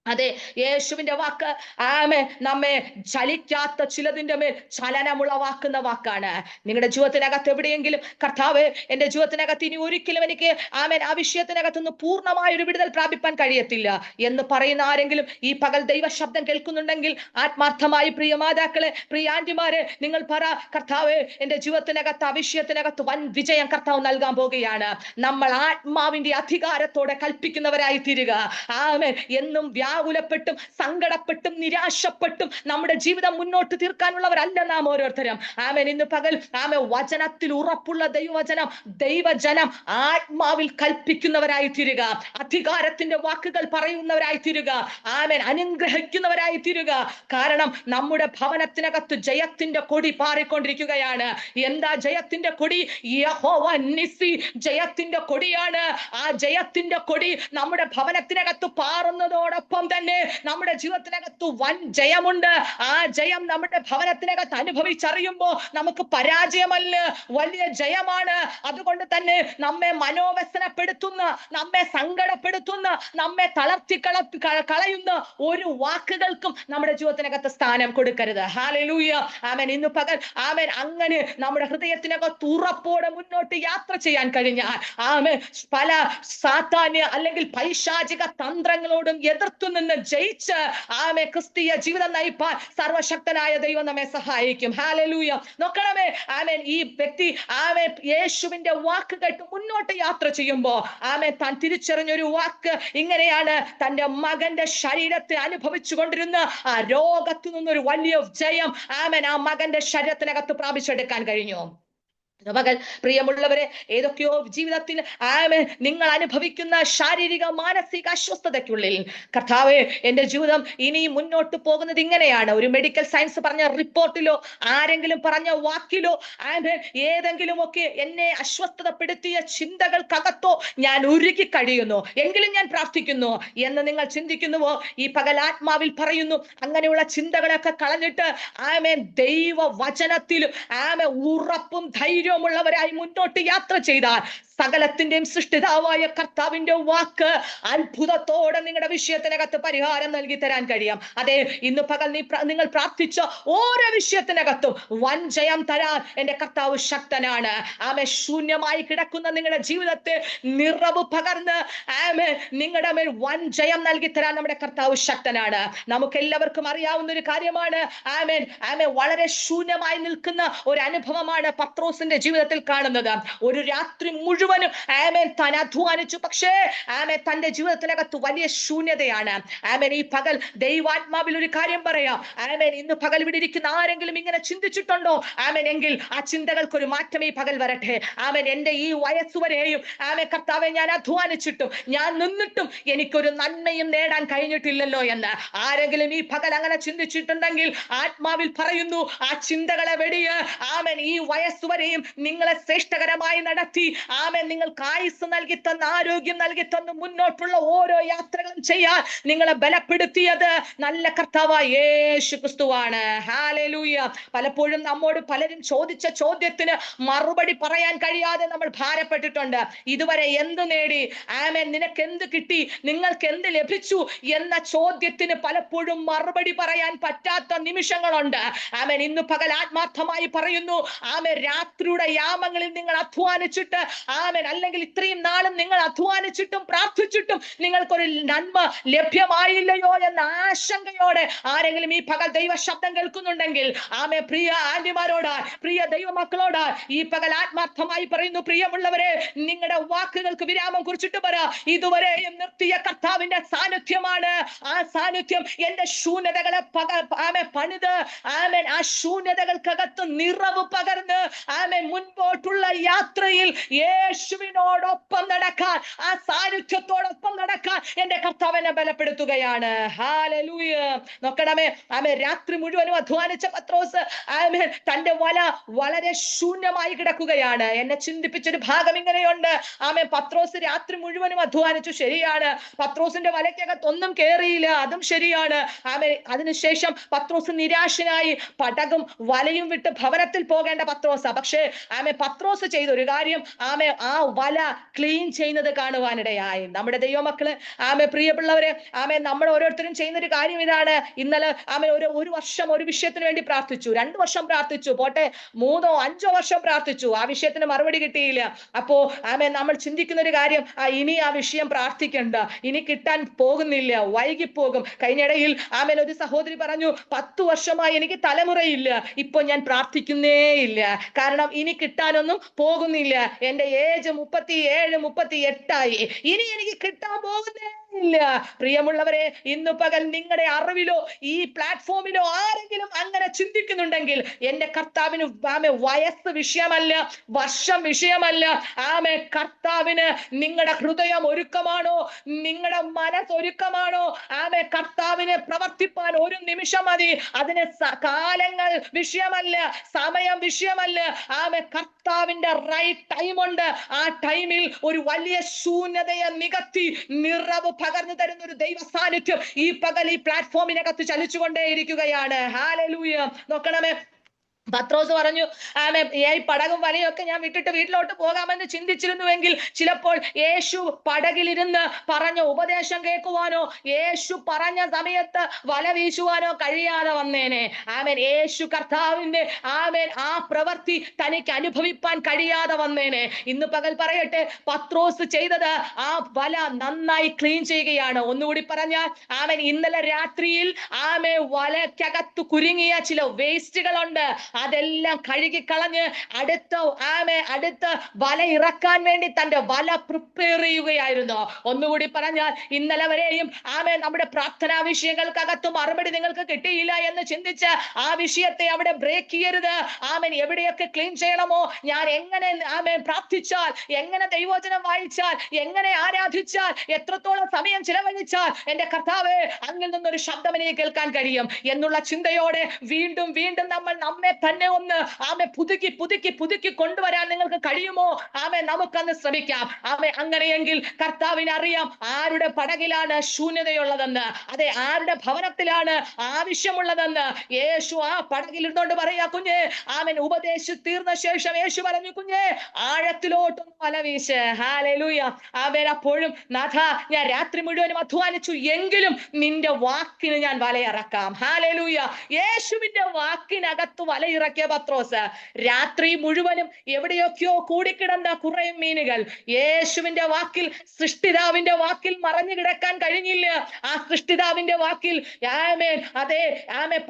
അതെ, യേശുവിന്റെ വാക്ക്, ആമേൻ, നമ്മെ ചലിക്കാത്ത ചിലതിന്റെ മേൽ ചലനമുളവാക്കുന്ന വാക്കാണ്. നിങ്ങളുടെ ജീവിതത്തിനകത്ത് എവിടെയെങ്കിലും, കർത്താവ്, എന്റെ ജീവിതത്തിനകത്ത് ഇനി ഒരിക്കലും എനിക്ക്, ആമേൻ, ആ വിഷയത്തിനകത്തുനിന്ന് പൂർണ്ണമായ ഒരു വിടുതൽ പ്രാപിപ്പാൻ കഴിയത്തില്ല എന്ന് പറയുന്ന ആരെങ്കിലും ഈ പകൽ ദൈവ ശബ്ദം കേൾക്കുന്നുണ്ടെങ്കിൽ, ആത്മാർത്ഥമായി പ്രിയ മാതാക്കളെ, പ്രിയ ആന്റിമാരെ, നിങ്ങൾ പറ, കർത്താവ്, എന്റെ ജീവിതത്തിനകത്ത് ആ വിഷയത്തിനകത്ത് വൻ വിജയം കർത്താവ് നൽകാൻ പോകുകയാണ്. നമ്മൾ ആത്മാവിന്റെ അധികാരത്തോടെ കൽപ്പിക്കുന്നവരായി തീരുക. ആമേൻ. എന്നും വ്യാകുലപ്പെട്ടും സങ്കടപ്പെട്ടും നിരാശപ്പെട്ടും നമ്മുടെ ജീവിതം മുന്നോട്ട് തീർക്കാനുള്ളവരല്ല നാം ഓരോരുത്തരും. ആമേൻ. ഇന്ന് പകൽ, ആമേൻ, വചനത്തിൽ ഉറപ്പുള്ള ദൈവജനം ആത്മാവിൽ കൽപ്പിക്കുന്നവരായി തീരുക, അധികാരത്തിന്റെ വാക്കുകൾ പറയുന്നവരായി തീരുക, ആമേൻ, അനുഗ്രഹിക്കുന്നവരായി തീരുക. കാരണം നമ്മുടെ ഭവനത്തിനകത്ത് ജയത്തിന്റെ കൊടി പാറിക്കൊണ്ടിരിക്കുകയാണ്. എന്താ ജയത്തിന്റെ കൊടി? യഹോവ നിസ്സി ജയത്തിന്റെ കൊടിയാണ്. ആ ജയത്തിന്റെ കൊടി നമ്മുടെ ഭവനത്തിനകത്ത് പാറുന്നതോടൊപ്പം തന്നെ നമ്മുടെ ജീവിതത്തിനകത്ത് വൻ ജയമുണ്ട്. ആ ജയം നമ്മുടെ ഭവനത്തിനകത്ത് അനുഭവിച്ചറിയുമ്പോൾ നമുക്ക് പരാജയമല്ല, വലിയ ജയമാണ്. അതുകൊണ്ട് തന്നെ നമ്മെ മനോവ്യസനപ്പെടുത്തുന്ന, നമ്മെ സങ്കടപ്പെടുത്തുന്ന, നമ്മെ തളർത്തി കളയുന്ന ഒരു വാക്കുകൾക്കും നമ്മുടെ ജീവിതത്തിനകത്ത് സ്ഥാനം കൊടുക്കരുത്. ഹല്ലേലൂയ. ആമേൻ. ഇന്ന് പകൽ, ആമേൻ, അങ്ങനെ നമ്മുടെ ഹൃദയത്തിനകത്ത് ഉറപ്പോടെ മുന്നോട്ട് യാത്ര ചെയ്യാൻ കഴിഞ്ഞാൽ, ആമേൻ, പല സാത്താന്യ അല്ലെങ്കിൽ പൈശാചിക തന്ത്രങ്ങളോടും എതിർത്തു നിന്ന് ജയിച്ച്, ആമേൻ, ക്രിസ്തീയ ജീവിതം നയിപ്പാൻ സർവശക്തനായ ദൈവം നമ്മെ സഹായിക്കും. ഹല്ലേലൂയ. നോക്കണമേ, ആമേൻ, ഈ വ്യക്തി, ആമേൻ, യേശുവിന്റെ വാക്ക് കേട്ട് മുന്നോട്ട് യാത്ര ചെയ്യുമ്പോ, ആമേൻ, താൻ തിരിച്ചറിഞ്ഞൊരു വാക്ക് ഇങ്ങനെയാണ്, തന്റെ മകന്റെ ശരീരത്തെ അനുഭവിച്ചു കൊണ്ടിരുന്ന ആ രോഗത്തു നിന്നൊരു വലിയ ജയം, ആമേൻ, ആ മകന്റെ ശരീരത്തിനകത്ത് പ്രാപിച്ചെടുക്കാൻ കഴിഞ്ഞു. മകൾ പ്രിയമുള്ളവരെ, ഏതൊക്കെയോ ജീവിതത്തിൽ നിങ്ങൾ അനുഭവിക്കുന്ന ശാരീരിക മാനസിക അസ്വസ്ഥതയ്ക്കുള്ളിൽ കർത്താവേ, എന്റെ ജീവിതം ഇനി മുന്നോട്ട് പോകുന്നത് ഇങ്ങനെയാണ്, ഒരു മെഡിക്കൽ സയൻസ് പറഞ്ഞ റിപ്പോർട്ടിലോ ആരെങ്കിലും പറഞ്ഞ വാക്കിലോ ഏതെങ്കിലും ഒക്കെ എന്നെ അസ്വസ്ഥതപ്പെടുത്തിയ ചിന്തകൾക്കകത്തോ ഞാൻ ഉരുകി കഴിയുന്നു എങ്കിലും ഞാൻ പ്രാർത്ഥിക്കുന്നു എന്ന് നിങ്ങൾ ചിന്തിക്കുന്നുവോ? ഈ പകൽ ആത്മാവിൽ പറയുന്നു, അങ്ങനെയുള്ള ചിന്തകളൊക്കെ കളഞ്ഞിട്ട് ദൈവ വചനത്തിലും ഉറപ്പും ധൈര്യമുള്ളവരായി മുന്നോട്ട് യാത്ര ചെയ്താൽ സകലത്തിന്റെയും സൃഷ്ടിതാവായ കർത്താവിന്റെ വാക്ക് അത്ഭുതത്തോടെ നിങ്ങളുടെ വിഷയത്തിനകത്ത് പരിഹാരം നൽകി തരാൻ കഴിയാം. അതെ, ഇന്ന് പകൽ നിങ്ങൾ പ്രാർത്ഥിച്ച ഓരോ വിഷയത്തിനകത്തും വൻ ജയം തരാൻ എന്റെ കർത്താവ് ശക്തനാണ്. ശൂന്യമായി കിടക്കുന്ന നിങ്ങളുടെ ജീവിതത്തെ നിറവ് പകർന്ന് നിങ്ങളുടെ മേൽ വൻ ജയം നൽകി തരാൻ നമ്മുടെ കർത്താവ് ശക്തനാണ്. നമുക്ക് എല്ലാവർക്കും അറിയാവുന്ന ഒരു കാര്യമാണ്. വളരെ ശൂന്യമായി നിൽക്കുന്ന ഒരു അനുഭവമാണ് പത്രോസിന്റെ ജീവിതത്തിൽ കാണുന്നത്. ഒരു രാത്രി മുഴുവനും താൻ അധ്വാനിച്ചു, പക്ഷേ തന്റെ ജീവിതത്തിനകത്ത് വലിയ ശൂന്യതയാണ്. ഈ പകൽ ദൈവാത്മാവിൽ ഒരു കാര്യം പറയാം. ഇന്ന് പകൽ ഇവിടെ ഇരിക്കുന്ന ആരെങ്കിലും ഇങ്ങനെ ചിന്തിച്ചിട്ടുണ്ടോ? എങ്കിൽ ആ ചിന്തകൾക്ക് ഒരു മാറ്റം ഈ പകൽ വരട്ടെ. എന്റെ ഈ വയസ്സുവരെയും കർത്താവെ, ഞാൻ അധ്വാനിച്ചിട്ടും ഞാൻ നിന്നിട്ടും എനിക്കൊരു നന്മയും നേടാൻ കഴിഞ്ഞിട്ടില്ലല്ലോ എന്ന് ആരെങ്കിലും ഈ പകൽ അങ്ങനെ ചിന്തിച്ചിട്ടുണ്ടെങ്കിൽ ആത്മാവിൽ പറയുന്നു, ആ ചിന്തകളെ വെടിയ്. ഈ വയസ്സുവരെയും നിങ്ങളെ ശ്രേഷ്ഠകരമായി നടത്തി നിങ്ങൾക്ക് ആയുസ് നൽകി തന്ന, ആരോഗ്യം നൽകി തന്നു മുന്നോട്ടുള്ള ഓരോ യാത്രകളും ചെയ്യാൻ നിങ്ങളെ ബലപ്പെടുത്തിയത് നല്ല കർത്താവായ യേശു ക്രിസ്തുവാണ്. ഹല്ലേലൂയ. പലപ്പോഴും നമ്മോട് പലരും ചോദിച്ച ചോദ്യത്തിന് മറുപടി പറയാൻ കഴിയാതെ നമ്മൾ ഭാരപ്പെട്ടിട്ടുണ്ട്. ഇതുവരെ എന്ത് നേടി? നിനക്ക് എന്ത് കിട്ടി? നിങ്ങൾക്ക് എന്ത് ലഭിച്ചു എന്ന ചോദ്യത്തിന് പലപ്പോഴും മറുപടി പറയാൻ പറ്റാത്ത നിമിഷങ്ങളുണ്ട്. ഇന്ന് പകൽ ആത്മാർത്ഥമായി പറയുന്നു, രാത്രിയുടെ യാമങ്ങളിൽ നിങ്ങൾ അധ്വാനിച്ചിട്ട് അല്ലെങ്കിൽ ഇത്രയും നാളും നിങ്ങൾ അധ്വാനിച്ചിട്ടും പ്രാർത്ഥിച്ചിട്ടും നിങ്ങൾക്കൊരു നന്മ ലഭ്യമായില്ലയോ എന്ന ആശങ്കയോടെ ആരെങ്കിലും ഈ പകൽ ദൈവ ശബ്ദം കേൾക്കുന്നുണ്ടെങ്കിൽ പ്രിയ ആന്റിമാരോട്, പ്രിയ ദൈവമക്കളോട് ഈ പകൽ ആത്മാർത്ഥമായി പറയുന്നു, പ്രിയമുള്ളവരെ, നിങ്ങളുടെ വാക്കുകൾക്ക് വിരാമം കുറിച്ചിട്ട് പറ, ഇതുവരെയും നിർത്തിയ കർത്താവിന്റെ സാന്നിധ്യമാണ്. ആ സാന്നിധ്യം എന്റെ ശൂന്യതകളെ പണിത് ആ ശൂന്യതകൾക്കകത്ത് നിറവ് പകർന്ന് മുൻപോട്ടുള്ള യാത്രയിൽ യേശുവിനോടൊപ്പം നടക്കാൻ, ആ സാന്നിധ്യത്തോടൊപ്പം നടക്കാൻ എന്റെ കർത്താവിനെ ബലപ്പെടുത്തുകയാണ്. ഹല്ലേലൂയ. നോക്കണമേ, രാത്രി മുഴുവനും അധ്വാനിച്ച പത്രോസ് തന്റെ വല വളരെ ശൂന്യമായി കിടക്കുകയാണ്. എന്നെ ചിന്തിപ്പിച്ചൊരു ഭാഗം ഇങ്ങനെയുണ്ട്. പത്രോസ് രാത്രി മുഴുവനും അധ്വാനിച്ചു, ശരിയാണ്. പത്രോസിന്റെ വലയ്ക്കകത്ത് ഒന്നും കേറിയില്ല, അതും ശരിയാണ്. അതിനുശേഷം പത്രോസ് നിരാശനായി പടകും വലയും വിട്ട് ഭവനത്തിൽ പോകേണ്ട പത്രോസ. പക്ഷേ പത്രോസ് ചെയ്ത ഒരു കാര്യം, ആ വല ക്ലീൻ ചെയ്യുന്നത് കാണുവാനിടയായി. നമ്മുടെ ദൈവമക്കള് പ്രിയമുള്ളവരെ, നമ്മൾ ഓരോരുത്തരും ചെയ്യുന്ന ഒരു കാര്യം ഇതാണ്. ഇന്നലെ ഒരു വർഷം ഒരു വിഷയത്തിന് വേണ്ടി പ്രാർത്ഥിച്ചു, 2 വർഷം പ്രാർത്ഥിച്ചു, പോട്ടെ 3 or 5 വർഷം പ്രാർത്ഥിച്ചു, ആ വിഷയത്തിന് മറുപടി കിട്ടിയില്ല. അപ്പോ നമ്മൾ ചിന്തിക്കുന്ന ഒരു കാര്യം, ഇനി ആ വിഷയം പ്രാർത്ഥിക്കണ്ട, ഇനി കിട്ടാൻ പോകുന്നില്ല, വൈകിപ്പോകും. കഴിഞ്ഞിടയിൽ ഒരു സഹോദരി പറഞ്ഞു, 10 വർഷമായി എനിക്ക് തലമുറയില്ല, ഇപ്പൊ ഞാൻ പ്രാർത്ഥിക്കുന്നേ ഇല്ല, കാരണം ഇനി കിട്ടാനൊന്നും പോകുന്നില്ല. എന്റെ ഏജ് 37, 38 ഇനി എനിക്ക് കിട്ടാൻ പോകുന്നേ ഇല്ല. പ്രിയമുള്ളവരെ, ഇന്നു പകൽ നിങ്ങളുടെ അറിവിലോ ഈ പ്ലാറ്റ്ഫോമിലോ ആരെങ്കിലും അങ്ങനെ ചിന്തിക്കുന്നുണ്ടെങ്കിൽ, എന്റെ കർത്താവിന് വയസ്സ് വിഷയമല്ല, വർഷം വിഷയമല്ല. കർത്താവിന് നിങ്ങളുടെ ഹൃദയം ഒരുക്കമാണോ? നിങ്ങളുടെ മനസ്സ് ഒരുക്കമാണോ? കർത്താവിനെ പ്രവർത്തിപ്പാൻ ഒരു നിമിഷം മതി. അതിന് കാലങ്ങൾ വിഷയമല്ല, സമയം വിഷയമല്ല. കർത്താവിന്റെ റൈറ്റ് ടൈമുണ്ട്. ആ ടൈമിൽ ഒരു വലിയ ശൂന്യതയെ നികത്തി നിറവ് പകർന്നു തരുന്ന ഒരു ദൈവ സാന്നിധ്യം ഈ പകൽ ഈ പ്ലാറ്റ്ഫോമിനകത്ത് ചലിച്ചുകൊണ്ടേയിരിക്കുകയാണ്. ഹല്ലേലൂയ. നോക്കണമേ, പത്രോസ് പറഞ്ഞു, ഈ പടകും വലയൊക്കെ ഞാൻ വിട്ടിട്ട് വീട്ടിലോട്ട് പോകാമെന്ന് ചിന്തിച്ചിരുന്നുവെങ്കിൽ ചിലപ്പോൾ യേശു പടകിലിരുന്ന് പറഞ്ഞ ഉപദേശം കേൾക്കുവാനോ യേശു പറഞ്ഞ സമയത്ത് വല വീശുവാനോ കഴിയാതെ വന്നേനെ. യേശു കർത്താവിന്റെ ആ പ്രവൃത്തി തനിക്ക് അനുഭവിപ്പാൻ കഴിയാതെ വന്നേനെ. ഇന്ന് പകൽ പറയട്ടെ, പത്രോസ് ചെയ്തത് ആ വല നന്നായി ക്ലീൻ ചെയ്യുകയാണ്. ഒന്നുകൂടി പറഞ്ഞാൽ, ഇന്നലെ രാത്രിയിൽ വലയ്ക്കകത്ത് കുരുങ്ങിയ ചില വേസ്റ്റുകളുണ്ട്. അതെല്ലാം കഴുകിക്കളഞ്ഞ് അടുത്ത് വല ഇറക്കാൻ വേണ്ടി തന്റെ വല പ്രിപ്പയർ ചെയ്യുകയായിരുന്നു. ഒന്നുകൂടി പറഞ്ഞാൽ, ഇന്നലെ വരെയും നമ്മുടെ പ്രാർത്ഥനാ വിഷയങ്ങൾക്കകത്ത് മറുപടി നിങ്ങൾക്ക് കിട്ടിയില്ല എന്ന് ചിന്തിച്ച് ആ വിഷയത്തെ അവിടെ ബ്രേക്ക് ചെയ്യരുത്. എവിടെയൊക്കെ ക്ലീൻ ചെയ്യണമോ, ഞാൻ എങ്ങനെ പ്രാർത്ഥിച്ചാൽ, എങ്ങനെ ദൈവവചനം വായിച്ചാൽ, എങ്ങനെ ആരാധിച്ചാൽ, എത്രത്തോളം സമയം ചിലവഴിച്ചാൽ എന്റെ കർത്താവേ അങ്ങിൽ നിന്നൊരു ശബ്ദം എനിക്ക് കേൾക്കാൻ കഴിയും എന്നുള്ള ചിന്തയോടെ വീണ്ടും വീണ്ടും നമ്മൾ നമ്മെ തന്നെ ഒന്ന് പുതുക്കി കൊണ്ടുവരാൻ നിങ്ങൾക്ക് കഴിയുമോ? നമുക്കന്ന് ശ്രമിക്കാം. അങ്ങനെയെങ്കിൽ കർത്താവിന് അറിയാം ആരുടെ പടകിലാണ് ശൂന്യതയുള്ളതെന്ന്, അതെ, ആരുടെ ഭവനത്തിലാണ് ആവശ്യമുള്ളതെന്ന്. യേശു ആ പടകിൽ ഇരുന്നോണ്ട് പറയാ, കുഞ്ഞെ, ഉപദേശിച്ചു തീർന്ന ശേഷം യേശു പറഞ്ഞു, കുഞ്ഞെ, ആഴത്തിലോട്ടൊന്ന് വല വീശ്. ഹല്ലേലൂയ. അപ്പോഴും നാഥ, ഞാൻ രാത്രി മുഴുവനും അധ്വാനിച്ചു, എങ്കിലും നിന്റെ വാക്കിന് ഞാൻ വലയിറക്കാം. ഹല്ലേലൂയ. യേശുവിന്റെ വാക്കിനകത്ത് വലയിറക്കിയ പത്രോസ് രാത്രി മുഴുവനും എവിടെയൊക്കെയോ കൂടിക്കിടന്ന കുറെ മീനുകൾ യേശുവിന്റെ വാക്കിൽ, സൃഷ്ടിതാവിന്റെ വാക്കിൽ മറഞ്ഞു കിടക്കാൻ കഴിഞ്ഞില്ല. ആ സൃഷ്ടിതാവിന്റെ വാക്കിൽ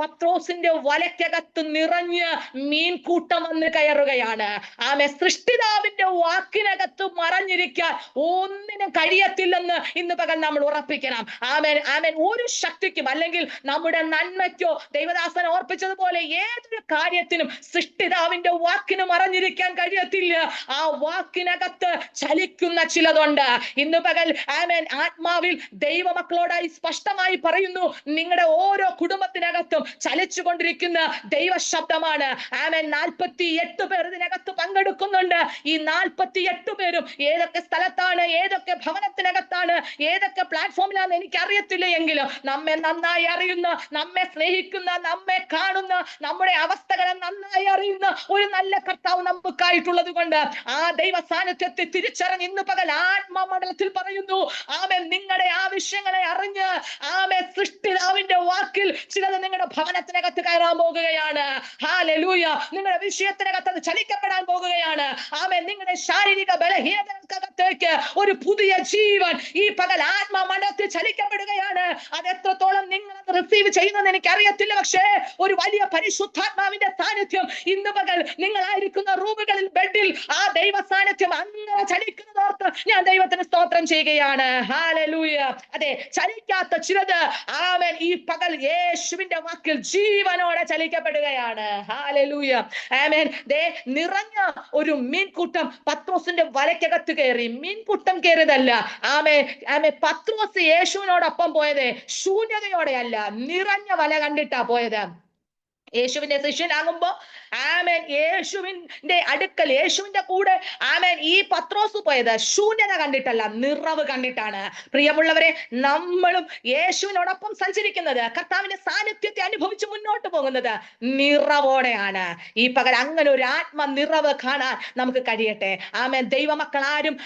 പത്രോസിന്റെ വലയ്ക്കകത്ത് നിറഞ്ഞ് മീൻകൂട്ടം വന്ന് കയറുകയാണ്. സൃഷ്ടിതാവിന്റെ വാക്കിനകത്ത് മറഞ്ഞിരിക്കാൻ ഒന്നിനും കഴിയത്തില്ലെന്ന് ഇന്ന് പകൽ നമ്മൾ ഉറപ്പിക്കണം. ഒരു ശക്തിക്കും, അല്ലെങ്കിൽ നമ്മുടെ നന്മയ്ക്കോ, ദൈവദാസൻ ഓർപ്പിച്ചതുപോലെ ഏതൊരു കാര്യത്തിനും സൃഷ്ടിതാവിന്റെ വാക്കിന് മറഞ്ഞിരിക്കാൻ കഴിയത്തില്ല. ആ വാക്കിനകത്ത് ചലിക്കുന്ന ചിലതുണ്ട്. ഇന്ന് പകൽ ആത്മാവിൽ ദൈവമക്കളോടായി സ്പഷ്ടമായി പറയുന്നു, നിങ്ങളുടെ ഓരോ കുടുംബത്തിനകത്തും ചലിച്ചുകൊണ്ടിരിക്കുന്ന ദൈവ ശബ്ദമാണ്. 48 പേർ ഇതിനകത്ത് പങ്കെടുക്കുന്നുണ്ട്. ഈ 48 പേരും ഏതൊക്കെ സ്ഥലത്താണ്, ഏതൊക്കെ ഭവനത്തിനകത്താണ്, ഏതൊക്കെ പ്ലാറ്റ്ഫോമിലാണ് എനിക്ക് അറിയത്തില്ല എങ്കിലും നമ്മെ നന്നായി അറിയുന്ന, നമ്മെ സ്നേഹിക്കുന്ന, നമ്മെ കാണുന്ന, നമ്മുടെ അവസ്ഥകളെ നന്നായി അറിയുന്ന ഒരു നല്ല കർത്താവ് നമുക്കായിട്ടുള്ളത് കൊണ്ട് ആ ദൈവ സാന്നിധ്യത്തെ തിരിച്ചറിഞ്ഞ് ഇന്ന് പകൽ ആത്മമണ്ഡലത്തിൽ പറയുന്നു, നിങ്ങളുടെ ആവശ്യങ്ങളെ അറിഞ്ഞ് സൃഷ്ടിതാവിന്റെ വാക്കിൽ ചിലത് നിങ്ങളുടെ ഭവനത്തിനകത്ത് കയറാൻ പോകുകയാണ്. ഹല്ലേലൂയ. നിങ്ങളുടെ വിഷയത്തിനകത്ത് അത് ചലിക്കപ്പെടാൻ പോകുകയാണ്. നിങ്ങളുടെ ശാരീരിക ബലഹീനതകൾക്കകത്തേക്ക് ഒരു പുതിയ ജീവൻ ഈ പകൽ ആത്മമണ്ഡലത്തിൽ ചലിക്കപ്പെടുകയാണ്. അത് എത്രത്തോളം നിങ്ങൾ അത് റിസീവ് ചെയ്യുന്നെന്ന് എനിക്ക് അറിയത്തില്ല. പക്ഷേ ഒരു വലിയ പരിശുദ്ധാത്മാവിന്റെ സാന്നിധ്യം ഇന്ന് പകൽ നിങ്ങളായിരിക്കുന്ന റൂമുകളിൽ, ബെഡിൽ ആ ദൈവ സാന്നിധ്യം അങ്ങനെ ചലിക്കുന്നതോർത്ത് ഞാൻ ദൈവത്തിന് സ്തോത്രം ചെയ്യുകയാണ്. ഹല്ലേലൂയ. അതെ, ചലിക്കാത്ത ചിലത് ഈ പകൽ യേശുവിന്റെ വാക്കിൽ ജീവനോടെ ചലിക്കപ്പെടുകയാണ്. ഹല്ലേലൂയ. നിറഞ്ഞ ഒരു മീൻകൂട്ടം പത്രോസിന്റെ വലയ്ക്കകത്ത് കയറി. മീൻകൂട്ടം കയറിയതല്ല. പത്രോസ് യേശുവിനോടൊപ്പം പോയത് ശൂന്യതയോടെയല്ല, നിറഞ്ഞ വല കണ്ടിട്ടാ പോയത്. യേശുവിന്റെ ശിഷ്യനാകുമ്പോ യേശുവിന്റെ അടുക്കൽ, യേശുവിന്റെ കൂടെ ഈ പത്രോസ് പോയത് ശൂന്യത കണ്ടിട്ടല്ല, നിറവ് കണ്ടിട്ടാണ്. പ്രിയമുള്ളവരെ, നമ്മളും യേശുവിനോടൊപ്പം സഞ്ചരിക്കുന്നത്, കർത്താവിന്റെ സാന്നിധ്യത്തെ അനുഭവിച്ച് മുന്നോട്ട് പോകുന്നത് നിറവോടെയാണ്. ഈ പകൽ അങ്ങനെ ഒരു ആത്മ നിറവ് കാണാൻ നമുക്ക് കഴിയട്ടെ. ദൈവമക്കൾ ആരും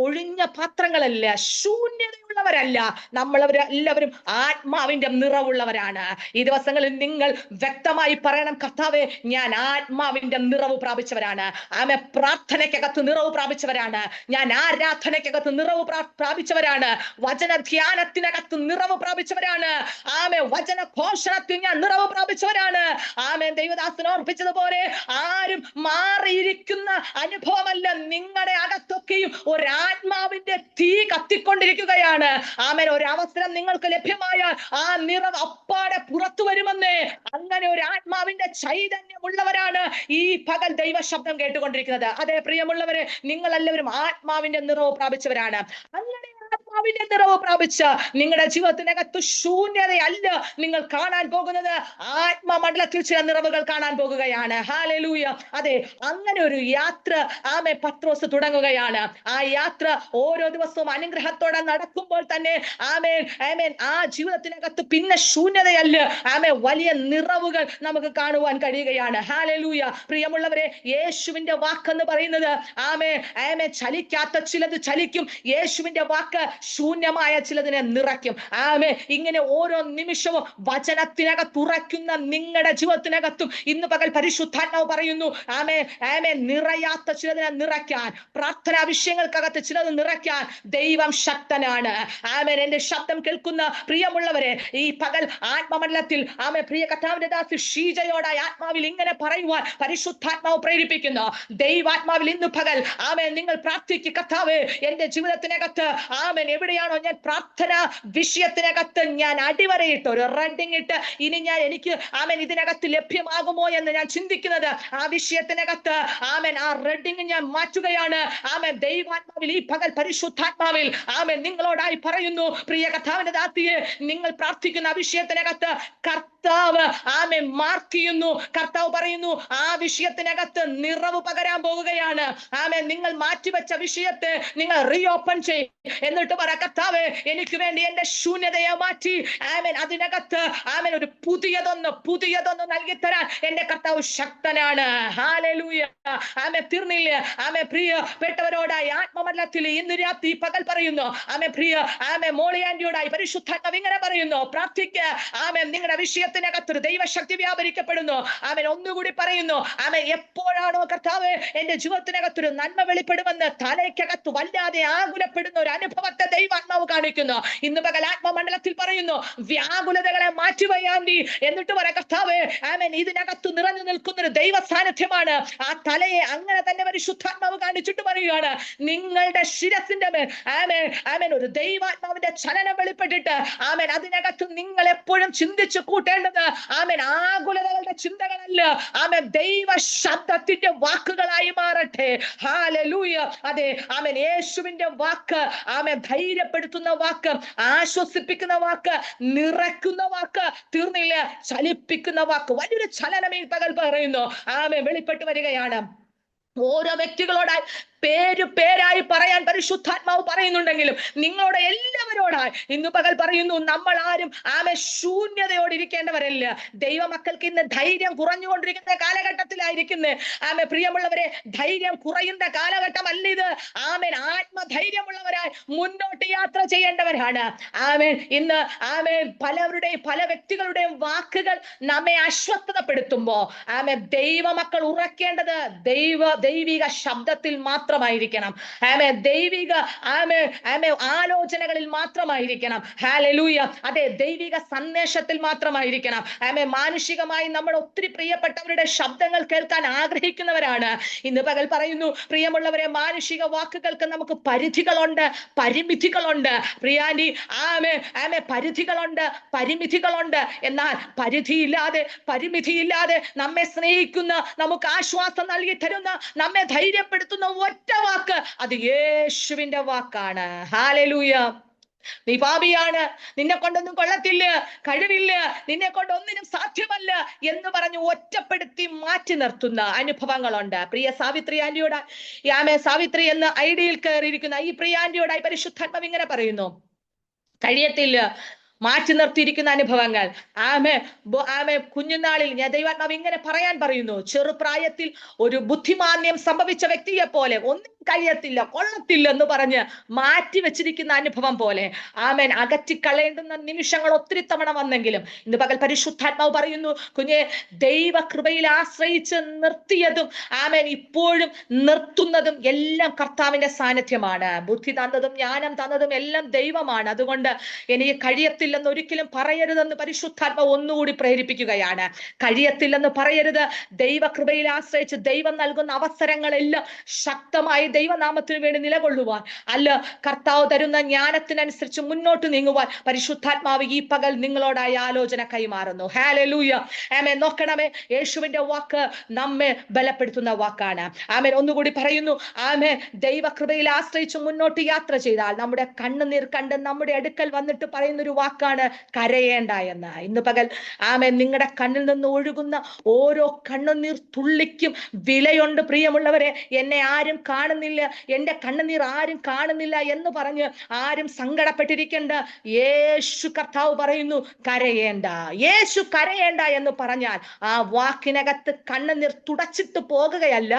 ഒഴിഞ്ഞ പാത്രങ്ങളല്ല, ശൂന്യതയുള്ളവരല്ല. നമ്മളവരെല്ലാവരും ആത്മാവിന്റെ നിറവുള്ളവരാണ്. ഈ ദിവസങ്ങളിൽ നിങ്ങൾ വ്യക്തമായി പറയണം, കർത്താവേ, ഞാൻ ആത്മാവിന്റെ നിറവ് പ്രാപിച്ചവരാണ്. പ്രാർത്ഥനയ്ക്കകത്ത് നിറവ് പ്രാപിച്ചവരാണ്. ഞാൻ ആരാധനയ്ക്കകത്ത് നിറവ് പ്രാപിച്ചവരാണ്. വചന ധ്യാനത്തിനകത്ത് നിറവ് പ്രാപിച്ചവരാണ്. വചന ഘോഷണത്തിൽ ഞാൻ നിറവ് പ്രാപിച്ചവരാണ്. ദൈവദാസൻ ഓർപ്പിച്ചതുപോലെ ആരും മാറിയിരിക്കുന്ന അനുഭവമല്ല. നിങ്ങളുടെ അകത്തൊക്കെയും ഒരാത്മാവിന്റെ തീ കത്തിക്കൊണ്ടിരിക്കുകയാണ്. ഒരവസരം നിങ്ങൾക്ക് ലഭ്യമായാൽ ആ നിറവ് അപ്പാടെ പുറത്തു വരുമെന്നേ. അങ്ങനെ ഒരു ആത്മാവിന്റെ ചൈതന്യമുള്ളവരാണ് ഈ പകൽ ദൈവ ശബ്ദം കേട്ടുകൊണ്ടിരിക്കുന്നത്. അതെ പ്രിയമുള്ളവരെ, നിങ്ങളെല്ലാവരും ആത്മാവിന്റെ നിറവ് പ്രാപിച്ചവരാണ്. അങ്ങനെ ആത്മാവിന്റെ നിറവ് പ്രാപിച്ച നിങ്ങളുടെ ജീവിതത്തിനകത്ത് ശൂന്യതയല്ല നിങ്ങൾ കാണാൻ പോകുന്നത്. ആത്മമണ്ഡലത്തിൽ ചില നിറവുകൾ കാണാൻ പോകുകയാണ്. ഹല്ലേലൂയ. അതെ, അങ്ങനെ ഒരു യാത്ര പത്രോസ് തുടങ്ങുകയാണ്. ആ യാത്ര ഓരോ ദിവസവും അനുഗ്രഹത്തോടെ നടക്കുമ്പോൾ തന്നെ ആ ജീവിതത്തിനകത്ത് പിന്നെ ശൂന്യതയല്ല, വലിയ നിറവുകൾ നമുക്ക് കാണുവാൻ കഴിയുകയാണ്. ഹല്ലേലൂയ. പ്രിയമുള്ളവരെ, യേശുവിന്റെ വാക്കെന്ന് പറയുന്നത് ചലിക്കാത്ത ചിലത് ചലിക്കും. യേശുവിന്റെ വാക്ക് ശൂന്യമായ ചിലതിനെ നിറയ്ക്കും. ആമേ, ഇങ്ങനെ ഓരോ നിമിഷവും വചനത്തിനകത്ത് ഉറയ്ക്കുന്ന നിങ്ങളുടെ ജീവിതത്തിനകത്തും ഇന്ന് പകൽ പരിശുദ്ധാത്മാവ് പറയുന്നു, ആമേ ആമേ, നിറയാത്ത ചിലതിനെ നിറയ്ക്കാൻ, പ്രാർത്ഥനാ വിഷയങ്ങൾക്കകത്ത് ചിലത് നിറയ്ക്കാൻ ദൈവം ശക്തനാണ്. ആമേൻ. എന്റെ ശബ്ദം കേൾക്കുന്ന പ്രിയമുള്ളവരെ, ഈ പകൽ ആത്മമണ്ഡലത്തിൽ ആമേ പ്രിയ കർത്താവിന്റെ ദാസി ഷീജയോടായി ആത്മാവിൽ ഇങ്ങനെ പറയുവാൻ പരിശുദ്ധാത്മാവ് പ്രേരിപ്പിക്കുന്നു. ദൈവാത്മാവിൽ ഇന്ന് പകൽ ആമേൻ നിങ്ങൾ പ്രാർത്ഥിക്കുക, കർത്താവേ എന്റെ ജീവിതത്തിനകത്ത് ആമേൻ എവിടെയാണോ ഞാൻ പ്രാർത്ഥന വിഷയത്തിനകത്ത് ഞാൻ അടിവരയിട്ട് ഒരു റെഡിങ് ഇട്ട് ഇനി ഞാൻ എനിക്ക് ആമേൻ ഇതിനകത്ത് ലഭ്യമാകുമോ എന്ന് ഞാൻ ചിന്തിക്കുന്നത്, ആ വിഷയത്തിനകത്ത് ആമേൻ ആ റെഡിങ് ഞാൻ മാറ്റുകയാണ്. ആമേൻ. ദൈവാത്മാവിൽ ഈ പകൽ പരിശുദ്ധാത്മാവിൽ ആമേൻ നിങ്ങളോടായി പറയുന്നു, പ്രിയ കർത്താവിന്റെ ദാസിയെ, നിങ്ങൾ പ്രാർത്ഥിക്കുന്ന ആ വിഷയത്തിനകത്ത് കർത്താവ് ആമേൻ മാർക്ക് ചെയ്യുന്നു. കർത്താവ് പറയുന്നു, ആ വിഷയത്തിനകത്ത് നിറവ് പകരാൻ പോകുകയാണ്. ആമേൻ. നിങ്ങൾ മാറ്റിവെച്ച വിഷയത്തെ നിങ്ങൾ റീഓപ്പൺ ചെയ്യും. എന്നിട്ട് പറ, കർത്താവേ എനിക്ക് വേണ്ടി എന്റെ ശൂന്യതയെ മാറ്റി ആമേൻ അതിനകത്ത് ആമേൻ ഒരു പുതിയതൊന്ന് നൽകി തരാൻ എന്റെ കർത്താവ് ശക്തനാണ്. ഹല്ലേലൂയ. ആമേൻ. തീർന്നില്ല. ആമേൻ. പ്രിയപ്പെട്ടവരോടായി ആത്മമണ്ഡലത്തിൽ ഇന്ന് രാത്രി പകൽ പറയുന്നു, ആമേൻ പ്രിയ ആമേൻ മോളി ആന്റിയോടായി പരിശുദ്ധാത്മാവ് ഇങ്ങനെ പറയുന്നു, പ്രാർത്ഥിക്കുക. ആമേൻ. നിങ്ങളുടെ വിഷയത്തിനകത്ത് ഒരു ദൈവശക്തി വ്യാപരിക്കപ്പെടുന്നു. ആമേൻ. ഒന്നുകൂടി പറയുന്നു, ആമേൻ. എപ്പോഴാണോ കർത്താവ് എന്റെ ജീവിതത്തിനകത്തൊരു നന്മ വെളിപ്പെടുമെന്ന് തലയ്ക്കകത്ത് വല്ലാതെ ആകുലപ്പെടുന്ന ഒരു അനുഭവത്തെ ദൈവാത്മാവ് കാണിക്കുന്നു. ഇന്ന് പകൽ ആത്മമണ്ഡലത്തിൽ പറയുന്നു, വ്യാകുലതകളെ മാറ്റിവയ്യാണ്ടി. എന്നിട്ട് പറ, കർത്താവേ ആമേൻ ഇതിനകത്ത് നിറഞ്ഞു നിൽക്കുന്ന ഒരു ദൈവ സാന്നിധ്യമാണ്. ആ തലയെ അങ്ങനെ തന്നെ പരിശുദ്ധാത്മാവ് കാണിച്ചിട്ട് പറയുകയാണ്, നിങ്ങളുടെ ശിരസിന്റെ മേൽ ആമേൻ ആമേൻ ഒരു ദൈവാത്മാവിന്റെ ചലനം വെളിപ്പെട്ടിട്ട് ആമേൻ അതിനകത്ത് നിങ്ങൾ എപ്പോഴും ചിന്തിച്ചു കൂട്ടേണ്ടത് ആമേൻ ആകുലതകളുടെ ചിന്തകളല്ല, ആമേൻ ദൈവ ശബ്ദത്തിന്റെ വാക്കുകളായി മാറട്ടെ. ഹല്ലേലൂയ. അതെ, ആമേൻ യേശുവിന്റെ വാക്ക്, ആമേൻ ധൈര്യപ്പെടുത്തുന്ന വാക്ക്, ആശ്വസിപ്പിക്കുന്ന വാക്ക്, നിറയ്ക്കുന്ന വാക്ക്, തീർന്നില്ല, ചലിപ്പിക്കുന്ന വാക്ക്, വലിയൊരു ചലനം ഈ പകൽ പറയുന്നു. ആമേൻ വെളിപ്പെട്ട് വരികയാണ്. ഓരോ വ്യക്തികളോടായി പേരായി പറയാൻ പരിശുദ്ധാത്മാവ് പറയുന്നുണ്ടെങ്കിലും നിങ്ങളോട് എല്ലാവരോടായി ഇന്ന് പകൽ പറയുന്നു, നമ്മൾ ആരും ആമേൻ ശൂന്യതയോട് ഇരിക്കേണ്ടവരല്ല. ദൈവമക്കൾക്ക് ഇന്ന് ധൈര്യം കുറഞ്ഞുകൊണ്ടിരിക്കുന്ന കാലഘട്ടത്തിലായിരിക്കുന്നത്. ആമേൻ. പ്രിയമുള്ളവരെ, ധൈര്യം കുറയുന്ന കാലഘട്ടമല്ല ഇത്. ആമേൻ. ആത്മധൈര്യമുള്ളവരായി മുന്നോട്ട് യാത്ര ചെയ്യേണ്ടവരാണ്. ആമേൻ. ഇന്ന് ആമേൻ പല വ്യക്തികളുടെയും വാക്കുകൾ നമ്മെ അശ്വത്ഥതപ്പെടുത്തുമ്പോ ആമേൻ ദൈവമക്കൾ ഉറക്കേണ്ടത് ദൈവിക ശബ്ദത്തിൽ മാത്രമായിരിക്കണം. ആമേൻ. ദൈവിക ആലോചനകളിൽ മാത്രമായിരിക്കണം. ഹല്ലേലൂയ. അതെ, ദൈവിക സന്ദേശത്തിൽ മാത്രമായിരിക്കണം. ആമേൻ. മാനുഷികമായി നമ്മൾ ഒത്തിരി പ്രിയപ്പെട്ടവരുടെ ശബ്ദങ്ങൾ കേൾക്കാൻ ആഗ്രഹിക്കുന്നവരാണ്. ഇന്ന് പകൽ പറയുന്നു, പ്രിയമുള്ളവരെ, മാനുഷിക വാക്കുകൾക്ക് നമുക്ക് പരിധികളുണ്ട്, പരിമിതികളുണ്ട്. പ്രിയാനി ആമേൻ ആമേൻ പരിധികളുണ്ട്, പരിമിതികളുണ്ട്. എന്നാൽ പരിമിതിയില്ലാതെ നമ്മെ സ്നേഹിക്കുന്ന, നമുക്ക് ആശ്വാസം നൽകി തരുന്ന, നമ്മെ ധൈര്യപ്പെടുത്തുന്ന ഒറ്റ വാക്ക്, അത് യേശുവിന്റെ വാക്കാണ്. ഹല്ലേലൂയ. നീ പാപിയാണ്, നിന്നെ കൊണ്ടൊന്നും കൊള്ളത്തില്ല, കഴിവില്ല, നിന്നെ കൊണ്ട് ഒന്നിനും സാധ്യമല്ല എന്ന് പറഞ്ഞ് ഒറ്റപ്പെടുത്തി മാറ്റി നിർത്തുന്ന അനുഭവങ്ങളുണ്ട്. പ്രിയ സാവിത്രി ആന്റിയോട് സാവിത്രി എന്ന ഐഡിയിൽ കയറിയിരിക്കുന്ന ഈ പ്രിയ ആന്റിയോടായി പരിശുദ്ധാത്മാവ് ഇങ്ങനെ പറയുന്നു, കഴിയത്തില്ല, മാറ്റി നിർത്തിയിരിക്കുന്ന അനുഭവങ്ങൾ. കുഞ്ഞുനാളിൽ ഞാൻ ദൈവാത്മാവ് ഇങ്ങനെ പറയാൻ പറയുന്നു, ചെറുപ്രായത്തിൽ ഒരു ബുദ്ധിമാന്യം സംഭവിച്ച വ്യക്തിയെ പോലെ ഒന്നും കഴിയത്തില്ല, കൊള്ളത്തില്ല എന്ന് പറഞ്ഞ് മാറ്റി വെച്ചിരിക്കുന്ന അനുഭവം പോലെ ആമേൻ അകറ്റിക്കളയേണ്ടുന്ന നിമിഷങ്ങൾ ഒത്തിരി തവണ വന്നെങ്കിലും ഇന്ന് പകൽ പരിശുദ്ധാത്മാവ് പറയുന്നു, കുഞ്ഞെ, ദൈവ കൃപയിൽ ആശ്രയിച്ച് നിർത്തിയതും ആമേൻ ഇപ്പോഴും നിർത്തുന്നതും എല്ലാം കർത്താവിന്റെ സാന്നിധ്യമാണ്. ബുദ്ധി തന്നതും ജ്ഞാനം തന്നതും എല്ലാം ദൈവമാണ്. അതുകൊണ്ട് എനിക്ക് കഴിയത്തില്ലെന്ന് ഒരിക്കലും പറയരുതെന്ന് പരിശുദ്ധാത്മാവ് ഒന്നുകൂടി പ്രേരിപ്പിക്കുകയാണ്. കഴിയത്തില്ലെന്ന് പറയരുത്. ദൈവകൃപയിൽ ആശ്രയിച്ച് ദൈവം നൽകുന്ന അവസരങ്ങളെല്ലാം ശക്തമായി ദൈവനാമത്തിന് വേണ്ടി നിലകൊള്ളുവാൻ, അല്ല കർത്താവ് തരുന്ന ജ്ഞാനത്തിനനുസരിച്ച് മുന്നോട്ട് നീങ്ങുവാൻ പരിശുദ്ധാത്മാവ് ഈ പകൽ നിങ്ങളോടായി ആലോചന കൈമാറുന്നു. ഹല്ലേലൂയ. ആമേൻ. നോക്കണമേ, യേശുവിന്റെ വാക്ക് നമ്മെ ബലപ്പെടുത്തുന്ന വാക്കാണ്. ആമേൻ. ഒന്നുകൂടി പറയുന്നു, ആമേൻ ദൈവകൃപയിൽ ആശ്രയിച്ച് മുന്നോട്ട് യാത്ര ചെയ്താൽ നമ്മുടെ കണ്ണുനീർ കണ്ട് നമ്മുടെ അടുക്കൽ വന്നിട്ട് പറയുന്ന ഒരു വാക്കാണ് കരയേണ്ട എന്ന്. ഇന്ന് പകൽ ആമേൻ നിങ്ങളുടെ കണ്ണിൽ നിന്ന് ഒഴുകുന്ന ഓരോ കണ്ണുനീർ തുള്ളിക്കും വിലയുണ്ട്. പ്രിയമുള്ളവരെ, എന്നെ ആരും കാണുന്നില്ല കാണുന്നില്ല, എന്റെ കണ്ണുനീർ ആരും കാണുന്നില്ല എന്ന് പറഞ്ഞ് ആരും സങ്കടപ്പെട്ടിരിക്കേണ്ട. യേശു കർത്താവ് പറയുന്നു കരയേണ്ട. യേശു കരയേണ്ട എന്ന് പറഞ്ഞാൽ ആ വാക്കിനകത്ത് കണ്ണുനീർ തുടച്ചിട്ട് പോകുകയല്ല,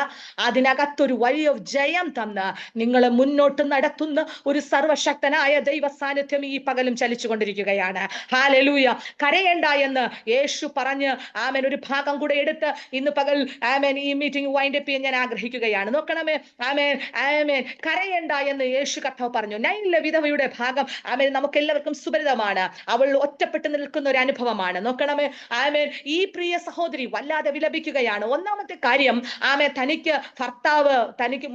അതിനകത്തൊരു വലിയ ജയം തന്ന് നിങ്ങളെ മുന്നോട്ട് നടത്തുന്ന ഒരു സർവശക്തനായ ദൈവ സാന്നിധ്യം ഈ പകലും ചലിച്ചുകൊണ്ടിരിക്കുകയാണ്. ഹല്ലേലൂയ. കരയേണ്ട എന്ന് യേശു പറഞ്ഞ് ആമേൻ ഒരു ഭാഗം കൂടെ എടുത്ത് ഇന്ന് പകൽ ആമേൻ ഈ മീറ്റിംഗ് വൈൻഡ് അപ്പ് ചെയ്യാൻ ഞാൻ ആഗ്രഹിക്കുകയാണ്. നോക്കണമേ, ആമേൻ ആമേൻ. കരയേണ്ട എന്ന് യേശു കർത്താവ് പറഞ്ഞു. നൈനിലെ വിധവയുടെ ഭാഗം ആമേൻ നമുക്ക് എല്ലാവർക്കും സുപരിതമാണ്. അവൾ ഒറ്റപ്പെട്ട് നിൽക്കുന്ന ഒരു അനുഭവമാണ്. നോക്കണമേ, ആമേൻ ഈ പ്രിയ സഹോദരി വല്ലാതെ വിലപിക്കുകയാണ്. ഒന്നാമത്തെ കാര്യം, ആമേൻ തനിക്ക് ഭർത്താവ് തനിക്ക്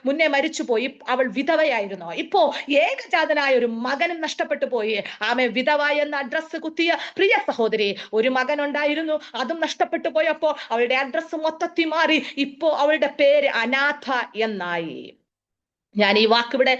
മുന്നേ മരിച്ചുപോയി, അവൾ വിധവയായിരുന്നു. ഇപ്പോ ഏകജാതനായ ഒരു മകനും നഷ്ടപ്പെട്ടു പോയി. ആമേ വിധവ എന്ന അഡ്രസ് കുത്തിയ പ്രിയ സഹോദരി, ഒരു മകൻ ഉണ്ടായിരുന്നു, അതും നഷ്ടപ്പെട്ടു പോയപ്പോ അവളുടെ അഡ്രസ് മൊത്തത്തിൽ മാറി. ഇപ്പോ അവളുടെ പേര് അനാഥ എന്നായി. ഞാൻ ഈ വാക്കിവിടെ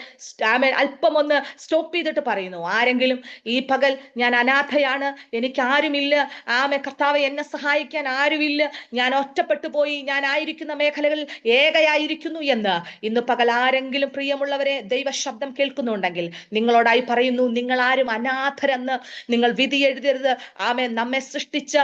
അല്പം ഒന്ന് സ്റ്റോപ്പ് ചെയ്തിട്ട് പറയുന്നു. ആരെങ്കിലും ഈ പകൽ ഞാൻ അനാഥയാണ്, എനിക്ക് ആരുമില്ല, ആമേ കർത്താവ് എന്നെ സഹായിക്കാൻ ആരുമില്ല, ഞാൻ ഒറ്റപ്പെട്ടു പോയി, ഞാൻ ആയിരിക്കുന്ന മേഖലകളിൽ ഏകയായിരിക്കുന്നു എന്ന് ഇന്ന് പകൽ ആരെങ്കിലും പ്രിയമുള്ളവരെ ദൈവ ശബ്ദം കേൾക്കുന്നുണ്ടെങ്കിൽ നിങ്ങളോടായി പറയുന്നു, നിങ്ങൾ ആരും അനാഥരെന്ന് നിങ്ങൾ വിധി എഴുതരുത്. ആമേ നമ്മെ സൃഷ്ടിച്ച,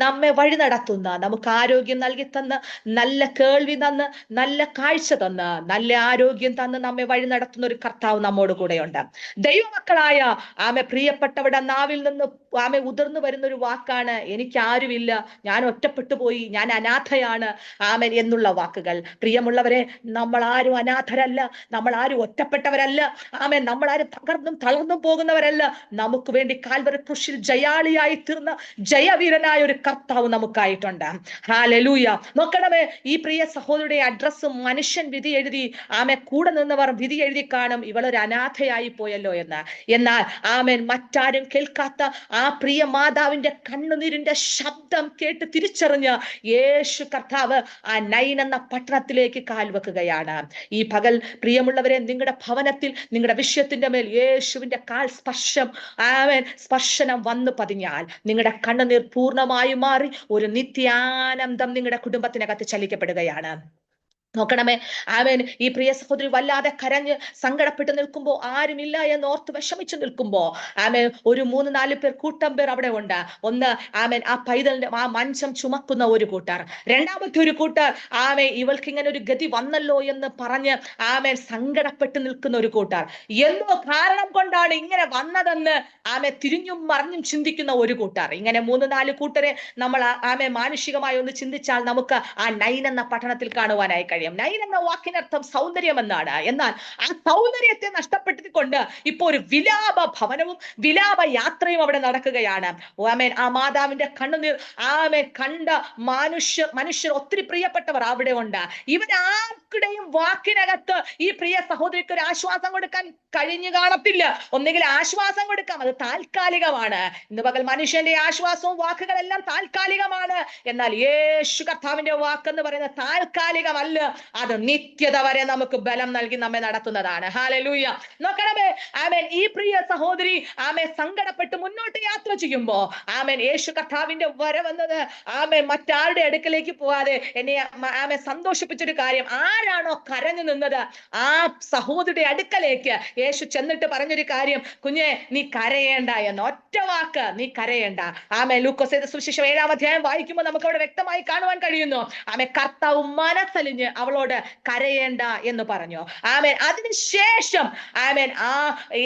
നമ്മെ വഴി നടത്തുന്ന, നമുക്ക് ആരോഗ്യം നൽകി തന്ന്, നല്ല കേൾവി തന്ന്, നല്ല കാഴ്ച തന്ന്, നല്ല ആരോഗ്യം തന്ന് നമ്മെ വഴി നടത്തുന്ന ഒരു കർത്താവ് നമ്മോട് കൂടെയുണ്ട്. ദൈവമക്കളായ ആമെ പ്രിയപ്പെട്ടവരുടെ നാവിൽ നിന്ന് ആമെ ഉതിർന്നു വരുന്ന ഒരു വാക്കാണ് എനിക്ക് ആരുമില്ല, ഞാൻ ഒറ്റപ്പെട്ടു പോയി, ഞാൻ അനാഥയാണ് ആമൻ എന്നുള്ള വാക്കുകൾ. പ്രിയമുള്ളവരെ, നമ്മൾ ആരും അനാഥരല്ല, നമ്മൾ ആരും ഒറ്റപ്പെട്ടവരല്ല, ആമൻ നമ്മൾ ആരും തകർന്നും തളർന്നും പോകുന്നവരല്ല. നമുക്ക് വേണ്ടി കാൽവരി ക്രൂശിൽ ജയാളിയായി തീർന്ന ജയവീരനായ ഒരു കർത്താവ് നമുക്കായിട്ടുണ്ട്. ഹല്ലേലൂയ. നോക്കണമേ, ഈ പ്രിയ സഹോദരിയുടെ അഡ്രസ്സ് മനുഷ്യൻ വിധി എഴുതി, ആമെ കൂടെ നിന്നവർ വിധി എഴുതി കാണും ഇവളൊരു അനാഥയായി പോയല്ലോ എന്ന്. എന്നാൽ ആമേൻ മറ്റാരും കേൾക്കാത്ത ആ പ്രിയ മാതാവിന്റെ കണ്ണുനീരിന്റെ ശബ്ദം കേട്ട് തിരിച്ചറിഞ്ഞ് യേശു കർത്താവ് ആ നൈൻ എന്ന പട്ടണത്തിലേക്ക് കാൽ വെക്കുകയാണ്. ഈ പകൽ പ്രിയമുള്ളവരെ, നിങ്ങളുടെ ഭവനത്തിൽ നിങ്ങളുടെ വിഷയത്തിന്റെ മേൽ യേശുവിന്റെ കാൽ സ്പർശം, ആമേൻ സ്പർശനം വന്നു പതിഞ്ഞാൽ നിങ്ങളുടെ കണ്ണുനീർ പൂർണ്ണമായി മാറി ഒരു നിത്യാനന്ദം നിങ്ങളുടെ കുടുംബത്തിനകത്ത് ചലിക്കപ്പെടുകയാണ്. നോക്കണമേ, ആമേൻ ഈ പ്രിയ സഹോദരി വല്ലാതെ കരഞ്ഞ് സങ്കടപ്പെട്ട് നിൽക്കുമ്പോ, ആരുമില്ല എന്ന് ഓർത്ത് വിഷമിച്ചു നിൽക്കുമ്പോ, ആമേൻ ഒരു 3-4 പേർ കൂട്ടം പേർ അവിടെ ഉണ്ട്. ഒന്ന് ആമേൻ ആ പൈതലിന്റെ ആ മഞ്ചം ചുമക്കുന്ന ഒരു കൂട്ടർ, രണ്ടാമത്തെ ഒരു കൂട്ടർ ആമേൻ ഇവൾക്ക് ഇങ്ങനെ ഒരു ഗതി വന്നല്ലോ എന്ന് പറഞ്ഞ് ആമേൻ സങ്കടപ്പെട്ട് നിൽക്കുന്ന ഒരു കൂട്ടർ, എന്തോ കാരണം കൊണ്ടാണ് ഇങ്ങനെ വന്നതെന്ന് ആമേൻ തിരിഞ്ഞും മറിഞ്ഞും ചിന്തിക്കുന്ന ഒരു കൂട്ടർ. ഇങ്ങനെ 3-4 കൂട്ടരെ നമ്മൾ ആമേൻ മാനുഷികമായി ഒന്ന് ചിന്തിച്ചാൽ നമുക്ക് ആ നൈൻ എന്ന പട്ടണത്തിൽ കാണുവാനായി കഴിയും. നൈൻ എന്ന വാക്കിനർത്ഥം സൗന്ദര്യം എന്നാണ്. എന്നാൽ ആ സൗന്ദര്യത്തെ നഷ്ടപ്പെടുത്തിക്കൊണ്ട് ഇപ്പോ ഒരു വിലാപ ഭവനവും വിലാപ യാത്രയും അവിടെ നടക്കുകയാണ്. ആമേൻ ആ മാതാവിന്റെ കണ്ണുനീർ ആമേൻ കണ്ട മനുഷ്യർ ഒത്തിരി പ്രിയപ്പെട്ടവർ അവിടെ ഉണ്ട്. ഇവരാർക്കിടെയും വാക്കിനകത്ത് ഈ പ്രിയ സഹോദരിക്ക് ഒരു ആശ്വാസം കൊടുക്കാൻ കഴിഞ്ഞു കാണത്തില്ല. ഒന്നുകിൽ ആശ്വാസം കൊടുക്കാം, അത് താൽക്കാലികമാണ്. ഇന്ന് പകൽ മനുഷ്യന്റെ ആശ്വാസവും വാക്കുകളെല്ലാം താൽക്കാലികമാണ്. എന്നാൽ യേശു കർത്താവിന്റെ വാക്കെന്ന് പറയുന്നത് താൽക്കാലികമല്ല, അത് നിത്യത വരെ നമുക്ക് ബലം നൽകി നമ്മെ നടത്തുന്നതാണ്. ഹല്ലേലൂയ. നോക്കണമേ, ആമേൻ ഈ പ്രിയ സഹോദരി ആമേൻ സങ്കടപ്പെട്ട് മുന്നോട്ട് യാത്ര ചെയ്യുമ്പോ ആമേൻ യേശു കർത്താവിന്റെ വരവെന്നത് ആമേൻ മറ്റാരുടെ അടുക്കലേക്ക് പോവാതെ എന്നെ ആമേൻ സന്തോഷിപ്പിച്ചൊരു കാര്യം, ആരാണോ കരഞ്ഞു നിന്നത് ആ സഹോദരിയുടെ അടുക്കലേക്ക് യേശു ചെന്നിട്ട് പറഞ്ഞൊരു കാര്യം, കുഞ്ഞെ നീ കരയേണ്ട എന്ന്, ഒറ്റ വാക്ക്, നീ കരയേണ്ട. ആമേൻ ലൂക്കോസ് സുവിശേഷം 7-ാം അധ്യായം വായിക്കുമ്പോൾ നമുക്ക് അവിടെ വ്യക്തമായി കാണുവാൻ കഴിയുന്നു. ആമേൻ കർത്താവ് മനസ്സലിഞ്ഞ് അവളോട് കരയേണ്ട എന്ന് പറഞ്ഞു. ആമേൻ അതിനുശേഷം ആമേൻ ആ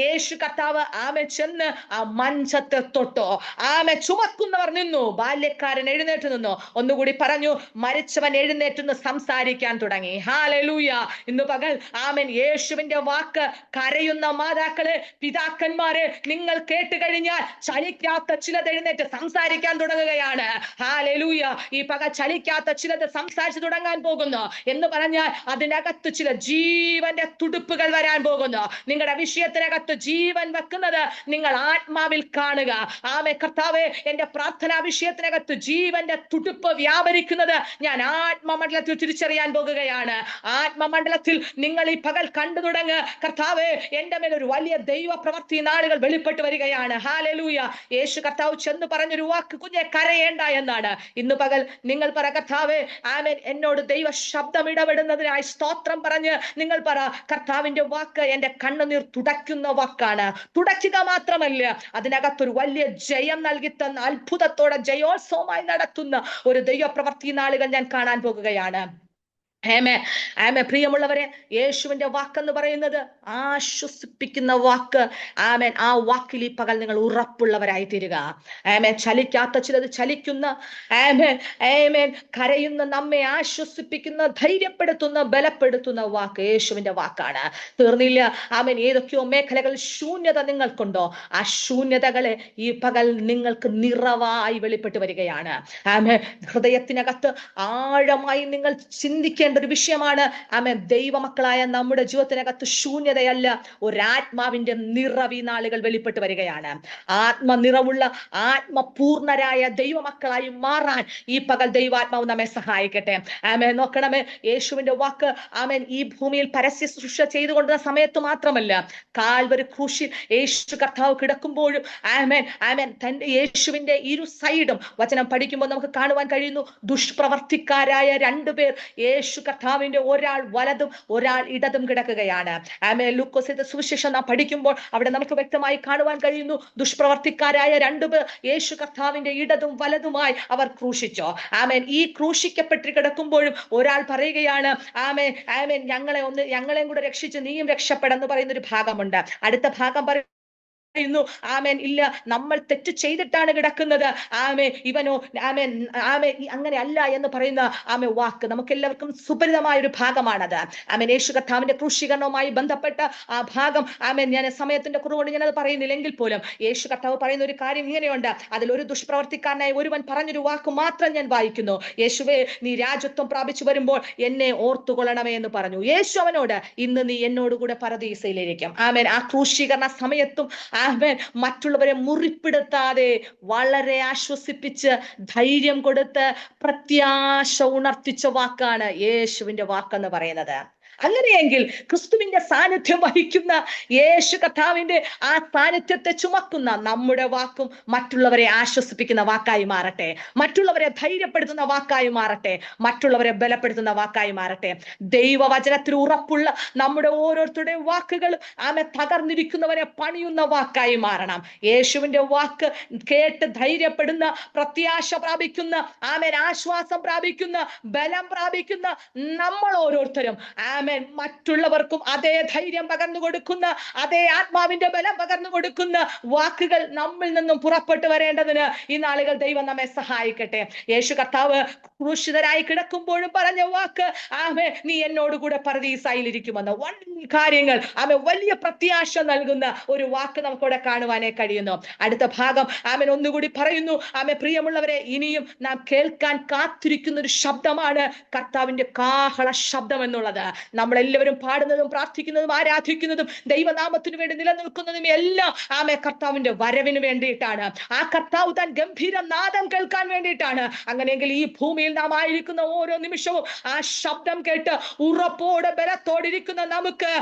യേശു കർത്താവ് ആമേൻ ചെന്ന് ആ മഞ്ചത്തെ തൊട്ടോ. ആമേൻ ചുമക്കുന്നവർ നിന്നു, ബാല്യക്കാരൻ എഴുന്നേറ്റ് നിന്നു. ഒന്നുകൂടി പറഞ്ഞു, മരിച്ചവൻ എഴുന്നേറ്റ് സംസാരിക്കാൻ തുടങ്ങി. ഹല്ലേലൂയ. ഇന്ന് പകൽ ആമേൻ യേശുവിന്റെ വാക്ക് കരയുന്ന മാതാക്കളെ, പിതാക്കന്മാരെ, നിങ്ങൾ കേട്ട് കഴിഞ്ഞാൽ ചലിക്കാത്ത ചിലത് എഴുന്നേറ്റ് സംസാരിക്കാൻ തുടങ്ങുകയാണ്. ഹല്ലേലൂയ. ഈ പകൽ ചലിക്കാത്ത ചിലത് സംസാരിച്ചു തുടങ്ങാൻ പോകുന്നു എന്ന് പറഞ്ഞാൽ അതിനകത്ത് ചില ജീവന്റെ തുടുപ്പുകൾ വരാൻ പോകുന്നു. നിങ്ങളുടെ വിഷയത്തിനകത്ത് ജീവൻ വെക്കുന്നത് നിങ്ങൾ ആത്മാവിൽ കാണുക. ആമേ കർത്താവേ, എന്റെ പ്രാർത്ഥനാ വിഷയത്തിനകത്ത് ജീവന്റെ തുടുപ്പ് വ്യാപരിക്കുന്നത് ഞാൻ ആത്മമണ്ഡലത്തിൽ തിരിച്ചറിയാൻ പോകുകയാണ്. ആത്മമണ്ഡലത്തിൽ നിങ്ങൾ ഈ പകൽ കണ്ടു തുടങ്ങുക, കർത്താവേ എന്റെ മേൽ ഒരു വലിയ ദൈവ പ്രവൃത്തി നാളുകൾ വെളിപ്പെട്ട് വരികയാണ്. ഹല്ലേലൂയ. യേശു കർത്താവ് ചെന്ന് പറഞ്ഞൊരു വാക്ക്, കുഞ്ഞെ കരയേണ്ട എന്നാണ്. ഇന്ന് പകൽ നിങ്ങൾ പറ, കർത്താവേ ആമേൻ എന്നോട് ദൈവ ശബ്ദം ഇടപെടുന്നതിനായി സ്തോത്രം പറഞ്ഞ് നിങ്ങൾ പറ, കർത്താവിന്റെ വാക്ക് എന്റെ കണ്ണുനീർ തുടയ്ക്കുന്ന വാക്കാണ്. തുടയ്ക്കുക മാത്രമല്ല, അതിനകത്തൊരു വലിയ ജയം നൽകി തന്ന, അത്ഭുതത്തോടെ ജയോത്സവമായി നടത്തുന്ന ഒരു ദൈവപ്രവൃത്തി നാളുകൾ ഞാൻ കാണാൻ പോകുകയാണ്. പ്രിയമുള്ളവരെ, യേശുവിന്റെ വാക്കെന്ന് പറയുന്നത് ആശ്വസിപ്പിക്കുന്ന വാക്ക്. ആമേൻ. ആ വാക്കിൽ ഈ പകൽ നിങ്ങൾ ഉറപ്പുള്ളവരായി തീരുക. ചലിക്കാത്ത ചിലത് ചലിക്കുന്ന, കരയുന്ന, നമ്മെ ആശ്വസിപ്പിക്കുന്ന, ധൈര്യപ്പെടുത്തുന്ന, ബലപ്പെടുത്തുന്ന വാക്ക് യേശുവിന്റെ വാക്കാണ്. തീർന്നില്ല. ഏതൊക്കെയോ മേഖലകൾ ശൂന്യത നിങ്ങൾക്കുണ്ടോ, ആ ശൂന്യതകളെ ഈ പകൽ നിങ്ങൾക്ക് നിറവായി വെളിപ്പെട്ട് വരികയാണ്. ഹൃദയത്തിനകത്ത് ആഴമായി നിങ്ങൾ ചിന്തിക്കേണ്ട ഒരു വിഷയമാണ്. ദൈവമക്കളായ നമ്മുടെ ജീവിതത്തിനകത്ത് ശൂന്യതയല്ല, ഒരാത്മാവിന്റെ നിറവ് ഈ നാളുകൾ വെളിപ്പെട്ട് വരികയാണ്. ആത്മനിറവുള്ള, ആത്മപൂർണരായ ദൈവമക്കളായി മാറാൻ ഈ പകൽ ദൈവാത്മാവ് നമ്മെ സഹായിക്കട്ടെ. നോക്കണമേ, യേശുവിന്റെ വാക്ക് ഈ ഭൂമിയിൽ പരസ്യ ശുശ്രൂഷ ചെയ്തുകൊണ്ടുള്ള സമയത്ത് മാത്രമല്ല, കാൽവരി ക്രൂശിൽ യേശു കർത്താവ് കിടക്കുമ്പോഴും തന്റെ യേശുവിന്റെ ഇരു സൈഡും വചനം പഠിക്കുമ്പോൾ നമുക്ക് കാണുവാൻ കഴിയുന്നു. ദുഷ്പ്രവർത്തിക്കാരായ രണ്ടുപേർ യേശു കർത്താവിന്റെ ഒരാൾ വലതും ഒരാൾ ഇടതും കിടക്കുകയാണ്. ലൂക്കോസിന്റെ സുവിശേഷം നാം പഠിക്കുമ്പോൾ അവിടെ നമുക്ക് വ്യക്തമായി കാണുവാൻ കഴിയുന്നു. ദുഷ്പ്രവർത്തിക്കാരായ രണ്ടുപേർ യേശു കർത്താവിന്റെ ഇടതും വലതുമായി അവർ ക്രൂശിച്ചോ. ഈ ക്രൂശിക്കപ്പെട്ട് കിടക്കുമ്പോഴും ഒരാൾ പറയുകയാണ്, ഞങ്ങളെയും കൂടെ രക്ഷിച്ച് നീയും രക്ഷപ്പെടെന്ന് പറയുന്ന ഒരു ഭാഗമുണ്ട്. അടുത്ത ഭാഗം ഇല്ല, നമ്മൾ തെറ്റ് ചെയ്തിട്ടാണ് കിടക്കുന്നത്, ഇവനോ അങ്ങനെ അല്ല എന്ന് പറയുന്ന വാക്ക് നമുക്ക് എല്ലാവർക്കും സുപരിതമായ ഒരു ഭാഗമാണത്. യേശു കർത്താവിന്റെ ക്രൂശീകരണവുമായി ബന്ധപ്പെട്ട ആ ഭാഗം ഞാൻ സമയത്തിന്റെ കുറവുകൊണ്ട് ഞാനത് പറയുന്നില്ലെങ്കിൽ പോലും യേശു കർത്താവ് പറയുന്ന ഒരു കാര്യം ഇങ്ങനെയുണ്ട്. അതിലൊരു ദുഷ്പ്രവർത്തിക്കാരനായി ഒരുവൻ പറഞ്ഞൊരു വാക്ക് മാത്രം ഞാൻ വായിക്കുന്നു. യേശുവേ, നീ രാജ്യത്വം പ്രാപിച്ചു വരുമ്പോൾ എന്നെ ഓർത്തുകൊള്ളണമേ എന്ന് പറഞ്ഞു. യേശു അവനോട്, ഇന്ന് നീ എന്നോടുകൂടെ പരദീസയിലിരിക്കും. ആ ക്രൂശീകരണ സമയത്തും മറ്റുള്ളവരെ മുറിപ്പെടുത്താതെ വളരെ ആശ്വസിപ്പിച്ച് ധൈര്യം കൊടുത്ത് പ്രത്യാശ ഉണർത്തിച്ച വാക്കാണ് യേശുവിന്റെ വാക്കെന്ന് പറയുന്നത്. അങ്ങനെയെങ്കിൽ ക്രിസ്തുവിന്റെ സാന്നിധ്യം വഹിക്കുന്ന യേശു കർത്താവിന്റെ ആ സാന്നിധ്യത്തെ ചുമക്കുന്ന നമ്മുടെ വാക്കും മറ്റുള്ളവരെ ആശ്വസിപ്പിക്കുന്ന വാക്കായി മാറട്ടെ, മറ്റുള്ളവരെ ധൈര്യപ്പെടുത്തുന്ന വാക്കായി മാറട്ടെ, മറ്റുള്ളവരെ ബലപ്പെടുത്തുന്ന വാക്കായി മാറട്ടെ. ദൈവവചനത്തിൽ ഉറപ്പുള്ള നമ്മുടെ ഓരോരുത്തരുടെയും വാക്കുകൾ തകർന്നിരിക്കുന്നവരെ പണിയുന്ന വാക്കായി മാറണം. യേശുവിന്റെ വാക്ക് കേട്ട് ധൈര്യപ്പെടുന്ന, പ്രത്യാശ പ്രാപിക്കുന്ന, ആശ്വാസം പ്രാപിക്കുന്ന, ബലം പ്രാപിക്കുന്ന നമ്മൾ ഓരോരുത്തരും മറ്റുള്ളവർക്കും അതേ ധൈര്യം പകർന്നു കൊടുക്കുന്ന, അതേ ആത്മാവിന്റെ ബലം പകർന്നു കൊടുക്കുന്ന വാക്കുകൾ നമ്മിൽ നിന്നും പുറപ്പെട്ടു വരേണ്ടതിന് ഈ നാളുകൾ ദൈവം നമ്മെ സഹായിക്കട്ടെ. യേശു കർത്താവ് ക്രൂശിതരായി കിടക്കുമ്പോഴും പറഞ്ഞ വാക്ക്, നീ എന്നോടുകൂടെ പരദീസായിലിരിക്കുമെന്ന്. കാര്യങ്ങൾ വലിയ പ്രത്യാശ നൽകുന്ന ഒരു വാക്ക് നമുക്കിവിടെ കാണുവാനേ കഴിയുന്നു. അടുത്ത ഭാഗം ഒന്നുകൂടി പറയുന്നു. പ്രിയമുള്ളവരെ, ഇനിയും നാം കേൾക്കാൻ കാത്തിരിക്കുന്ന ഒരു ശബ്ദമാണ് കർത്താവിന്റെ കാഹള ശബ്ദം എന്നുള്ളത്. നമ്മളെല്ലാവരും പാടുന്നതും പ്രാർത്ഥിക്കുന്നതും ആരാധിക്കുന്നതും ദൈവനാമത്തിനു വേണ്ടി നിലനിൽക്കുന്നതും എല്ലാം കർത്താവിന്റെ വരവിന് വേണ്ടിയിട്ടാണ്. ആ കർത്താവ് താൻ ഗംഭീര നാദം കേൾക്കാൻ വേണ്ടിയിട്ടാണ്. അങ്ങനെയെങ്കിൽ ഈ ഭൂമിയിൽ നാം ആയിരിക്കുന്ന ഓരോ നിമിഷവും ആ ശബ്ദം കേട്ട് ഉറപ്പോടെ ബലത്തോടിരിക്കുന്ന നമുക്ക്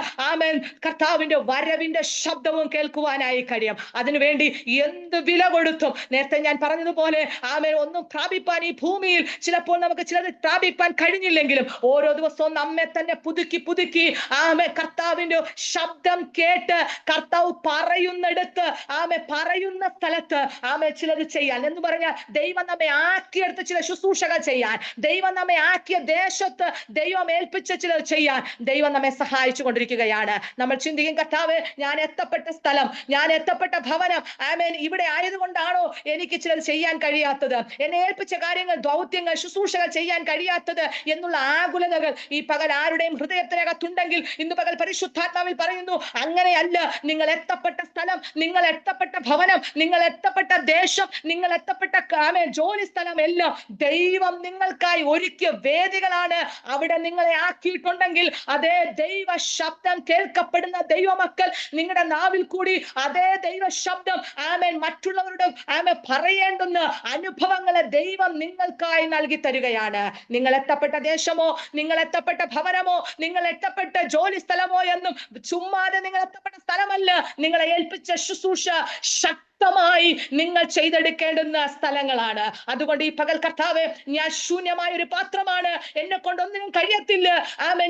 കർത്താവിന്റെ വരവിന്റെ ശബ്ദവും കേൾക്കുവാനായി കഴിയും. അതിനുവേണ്ടി എന്ത് വില കൊടുത്തും, നേരത്തെ ഞാൻ പറഞ്ഞതുപോലെ ഒന്നും പ്രാപിപ്പാൻ ഈ ഭൂമിയിൽ ചിലപ്പോൾ നമുക്ക് ചിലത് പ്രാപിപ്പാൻ കഴിഞ്ഞില്ലെങ്കിലും ഓരോ ദിവസവും നമ്മെ തന്നെ പുതുക്കി കർത്താവിന്റെ ശബ്ദം കേട്ട് കർത്താവ് പറയുന്നിടത്ത് പറയുന്ന സ്ഥലത്ത് ചിലത് ചെയ്യാൻ എന്ന് പറഞ്ഞാൽ ദൈവം നമ്മെ ആക്കിയെടുത്ത് ചില ശുശ്രൂഷകൾ ചെയ്യാൻ, ദൈവം നമ്മെ ആക്കിയ ദേശത്ത് ദൈവം ഏൽപ്പിച്ച ചിലത് ചെയ്യാൻ ദൈവം നമ്മെ സഹായിച്ചു കൊണ്ടിരിക്കുകയാണ്. നമ്മൾ ചിന്തിക്കും, കർത്താവ്, ഞാൻ എത്തപ്പെട്ട സ്ഥലം, ഞാൻ എത്തപ്പെട്ട ഭവനം ഇവിടെ ആയതുകൊണ്ടാണോ എനിക്ക് ചിലത് ചെയ്യാൻ കഴിയാത്തത്, എന്നെ ഏൽപ്പിച്ച കാര്യങ്ങൾ, ദൗത്യങ്ങൾ, ശുശ്രൂഷകൾ ചെയ്യാൻ കഴിയാത്തത് എന്നുള്ള ആകുലതകൾ ഈ പകൽ ആരുടെയും ഹൃദയത്തിനകത്തുണ്ടെങ്കിൽ ഇന്ന് പകൽ പരിശുദ്ധാത്മാവിൽ പറയുന്നു, അങ്ങനെയല്ല. നിങ്ങൾ എത്തപ്പെട്ട സ്ഥലം, നിങ്ങൾ എത്തപ്പെട്ട ഭവനം, നിങ്ങൾ എത്തപ്പെട്ട ദേശം, നിങ്ങൾ എത്തപ്പെട്ട ജോലി സ്ഥലം എല്ലാം ദൈവം നിങ്ങൾക്കായി ഒരുക്കിയ വേദികളാണ്. അവിടെ നിങ്ങളെ ആക്കിയിട്ടുണ്ടെങ്കിൽ അതേ ദൈവ ശബ്ദം കേൾക്കപ്പെടുന്ന ദൈവമക്കൾ നിങ്ങളുടെ നാവിൽ കൂടി അതേ ദൈവ ശബ്ദം മറ്റുള്ളവരുടെ പറയേണ്ടുന്ന അനുഭവങ്ങളെ ദൈവം നിങ്ങൾക്കായി നൽകി തരികയാണ്. നിങ്ങൾ എത്തപ്പെട്ട ദേശമോ, നിങ്ങൾ എത്തപ്പെട്ട ഭവനമോ, നിങ്ങൾ എത്തപ്പെട്ട ജോലി സ്ഥലമോ എന്നും ചുമ്മാതെ നിങ്ങൾ എത്തപ്പെട്ട സ്ഥലമല്ല. നിങ്ങളെ ഏൽപ്പിച്ച ശുശ്രൂഷ ശക്തമായി നിങ്ങൾ ചെയ്തെടുക്കേണ്ടുന്ന സ്ഥലങ്ങളാണ്. അതുകൊണ്ട് ഈ പകൽ കർത്താവേ, ഞാൻ ശൂന്യമായ ഒരു പാത്രമാണ്, എന്നെ കൊണ്ട് ഒന്നിനും കഴിയത്തില്ല. ആമേൻ.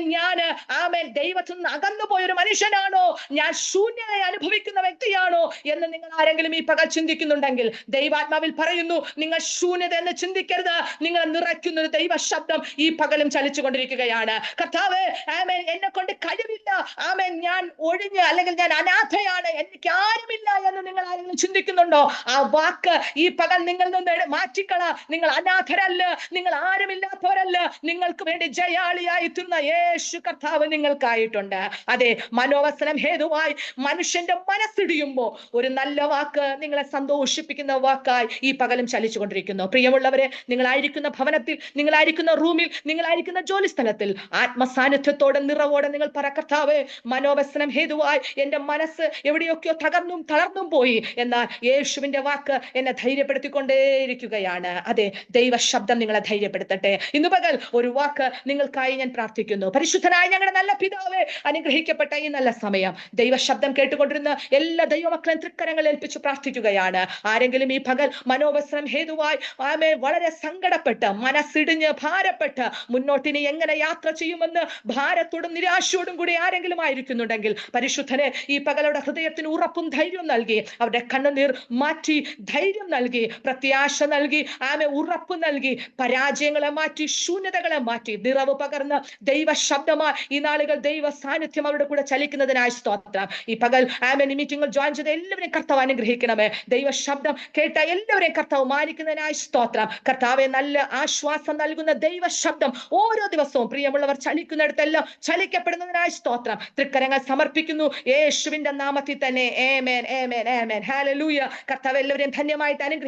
ആമേൻ, ദൈവത്തിൽ നിന്ന് അകന്നു പോയൊരു മനുഷ്യനാണോ, ഞാൻ ശൂന്യതയെ അനുഭവിക്കുന്ന വ്യക്തിയാണോ എന്ന് നിങ്ങൾ ആരെങ്കിലും ഈ പകൽ ചിന്തിക്കുന്നുണ്ടെങ്കിൽ ദൈവാത്മാവിൽ പറയുന്നു, നിങ്ങൾ ശൂന്യത എന്ന് ചിന്തിക്കരുത്. നിങ്ങൾ നിറയ്ക്കുന്ന ഒരു ദൈവ ശബ്ദം ഈ പകലും ചലിച്ചുകൊണ്ടിരിക്കുകയാണ്. കർത്താവേ, ആമേൻ, എന്നെ കൊണ്ട് കഴിവില്ല, ആമേൻ, ഞാൻ ഒഴിഞ്ഞ്, അല്ലെങ്കിൽ ഞാൻ അനാഥയാണ്, എനിക്ക് ആരുമില്ല എന്ന് നിങ്ങൾ ആരെങ്കിലും ചിന്തിക്കുന്നുണ്ടോ? ആ വാക്ക് ഈ പകൽ നിങ്ങൾ നിന്ന് മാറ്റിക്കള. നിങ്ങൾ അനാഥരല്ല, നിങ്ങൾ ആരുമില്ലാത്തവരല്ല. നിങ്ങൾക്ക് വേണ്ടി ജയാളിയായി തീർന്ന യേശു കർത്താവ് നിങ്ങൾക്കായിട്ടുണ്ട്. അതെ, മനോവസനം ഹേതുവായി മനുഷ്യന്റെ മനസ്സിടിയുമ്പോ ഒരു നല്ല വാക്ക് നിങ്ങളെ സന്തോഷിപ്പിക്കുന്ന വാക്കായി ഈ പകലും ചലിച്ചുകൊണ്ടിരിക്കുന്നു. പ്രിയമുള്ളവരെ, നിങ്ങളായിരിക്കുന്ന ഭവനത്തിൽ, നിങ്ങളായിരിക്കുന്ന റൂമിൽ, നിങ്ങളായിരിക്കുന്ന ജോലി സ്ഥലത്തിൽ ആത്മസാന്നിധ്യത്തോടെ, നിറവോടെ നിങ്ങൾ പറ, കർത്താവേ, മനോവസനം ഹേതുവായി എന്റെ മനസ്സ് എവിടെയൊക്കെയോ തളർന്നും പോയി, എന്നാൽ യേശുവിന്റെ വാക്ക് എന്നെ ധൈര്യപ്പെടുത്തിക്കൊണ്ടേയിരിക്കുകയാണ്. അതെ, ദൈവ ശബ്ദം നിങ്ങളെ ധൈര്യപ്പെടുത്തട്ടെ. ഇന്ന് പകൽ ഒരു വാക്ക് നിങ്ങൾക്കായി ഞാൻ പ്രാർത്ഥിക്കുന്നു. പരിശുദ്ധനായ ഞങ്ങളുടെ നല്ല പിതാവേ, അനുഗ്രഹിക്കപ്പെട്ട ഈ നല്ല സമയം ദൈവ ശബ്ദം കേട്ടുകൊണ്ടിരുന്ന എല്ലാ ദൈവമക്കളെയും തൃക്കരങ്ങൾ ഏൽപ്പിച്ച് പ്രാർത്ഥിക്കുകയാണ്. ആരെങ്കിലും ഈ പകൽ മനോവസനം ഹേതുവായി വളരെ സങ്കടപ്പെട്ട്, മനസ്സിടിഞ്ഞ്, ഭാരപ്പെട്ട് മുന്നോട്ടിനി എങ്ങനെ യാത്ര ചെയ്യുമെന്ന് ഭാരത്തോടും നിരാശയോടും കൂടി ആരെങ്കിലും ആയിരിക്കുന്നുണ്ടെങ്കിൽ, പരിശുദ്ധനെ ഈ പകലയുടെ ഹൃദയത്തിന് ഉറപ്പും ധൈര്യവും നൽകി, അവരുടെ കണ്ണുനീർ മാറ്റി ധൈര്യം നൽകി, പ്രത്യാശ നൽകി, ഉറപ്പ് നൽകി, പരാജയങ്ങളെ മാറ്റി, ശൂന്യതകളെ മാറ്റി, നിറവ് പകർന്ന് ദൈവ ശബ്ദമായി ഈ നാളുകൾ ദൈവ സാന്നിധ്യം അവരുടെ കൂടെ ചലിക്കുന്നതിനായി സ്തോത്രം. ഈ പകൽ ഈ മീറ്റിംഗിൽ ജോയിൻ ചെയ്ത എല്ലാവരെയും കർത്താവ് അനുഗ്രഹിക്കണമേ. ദൈവ ശബ്ദം കേട്ട എല്ലാവരെയും കർത്താവ് മാനിക്കുന്നതിനായി സ്തോത്രം. കർത്താവെ, നല്ല ആശ്വാസം നൽകുന്ന ദൈവ ശബ്ദം ഓരോ ദിവസവും പ്രിയമുള്ളവർ ചലിക്കുന്നിടത്തെല്ലാം ചലിക്കപ്പെടുന്നതിനായി സ്തോത്രം. തൃക്കരങ്ങൾ സമർപ്പിക്കുന്നു യേശുവിന്റെ നാമത്തിൽ തന്നെ. ആമേൻ, ആമേൻ, ആമേൻ. ഹല്ലേലൂയ. കർത്താവ് എല്ലാവരെയും ധന്യമായിട്ട് അനുഗ്രഹിക്കട്ടെ.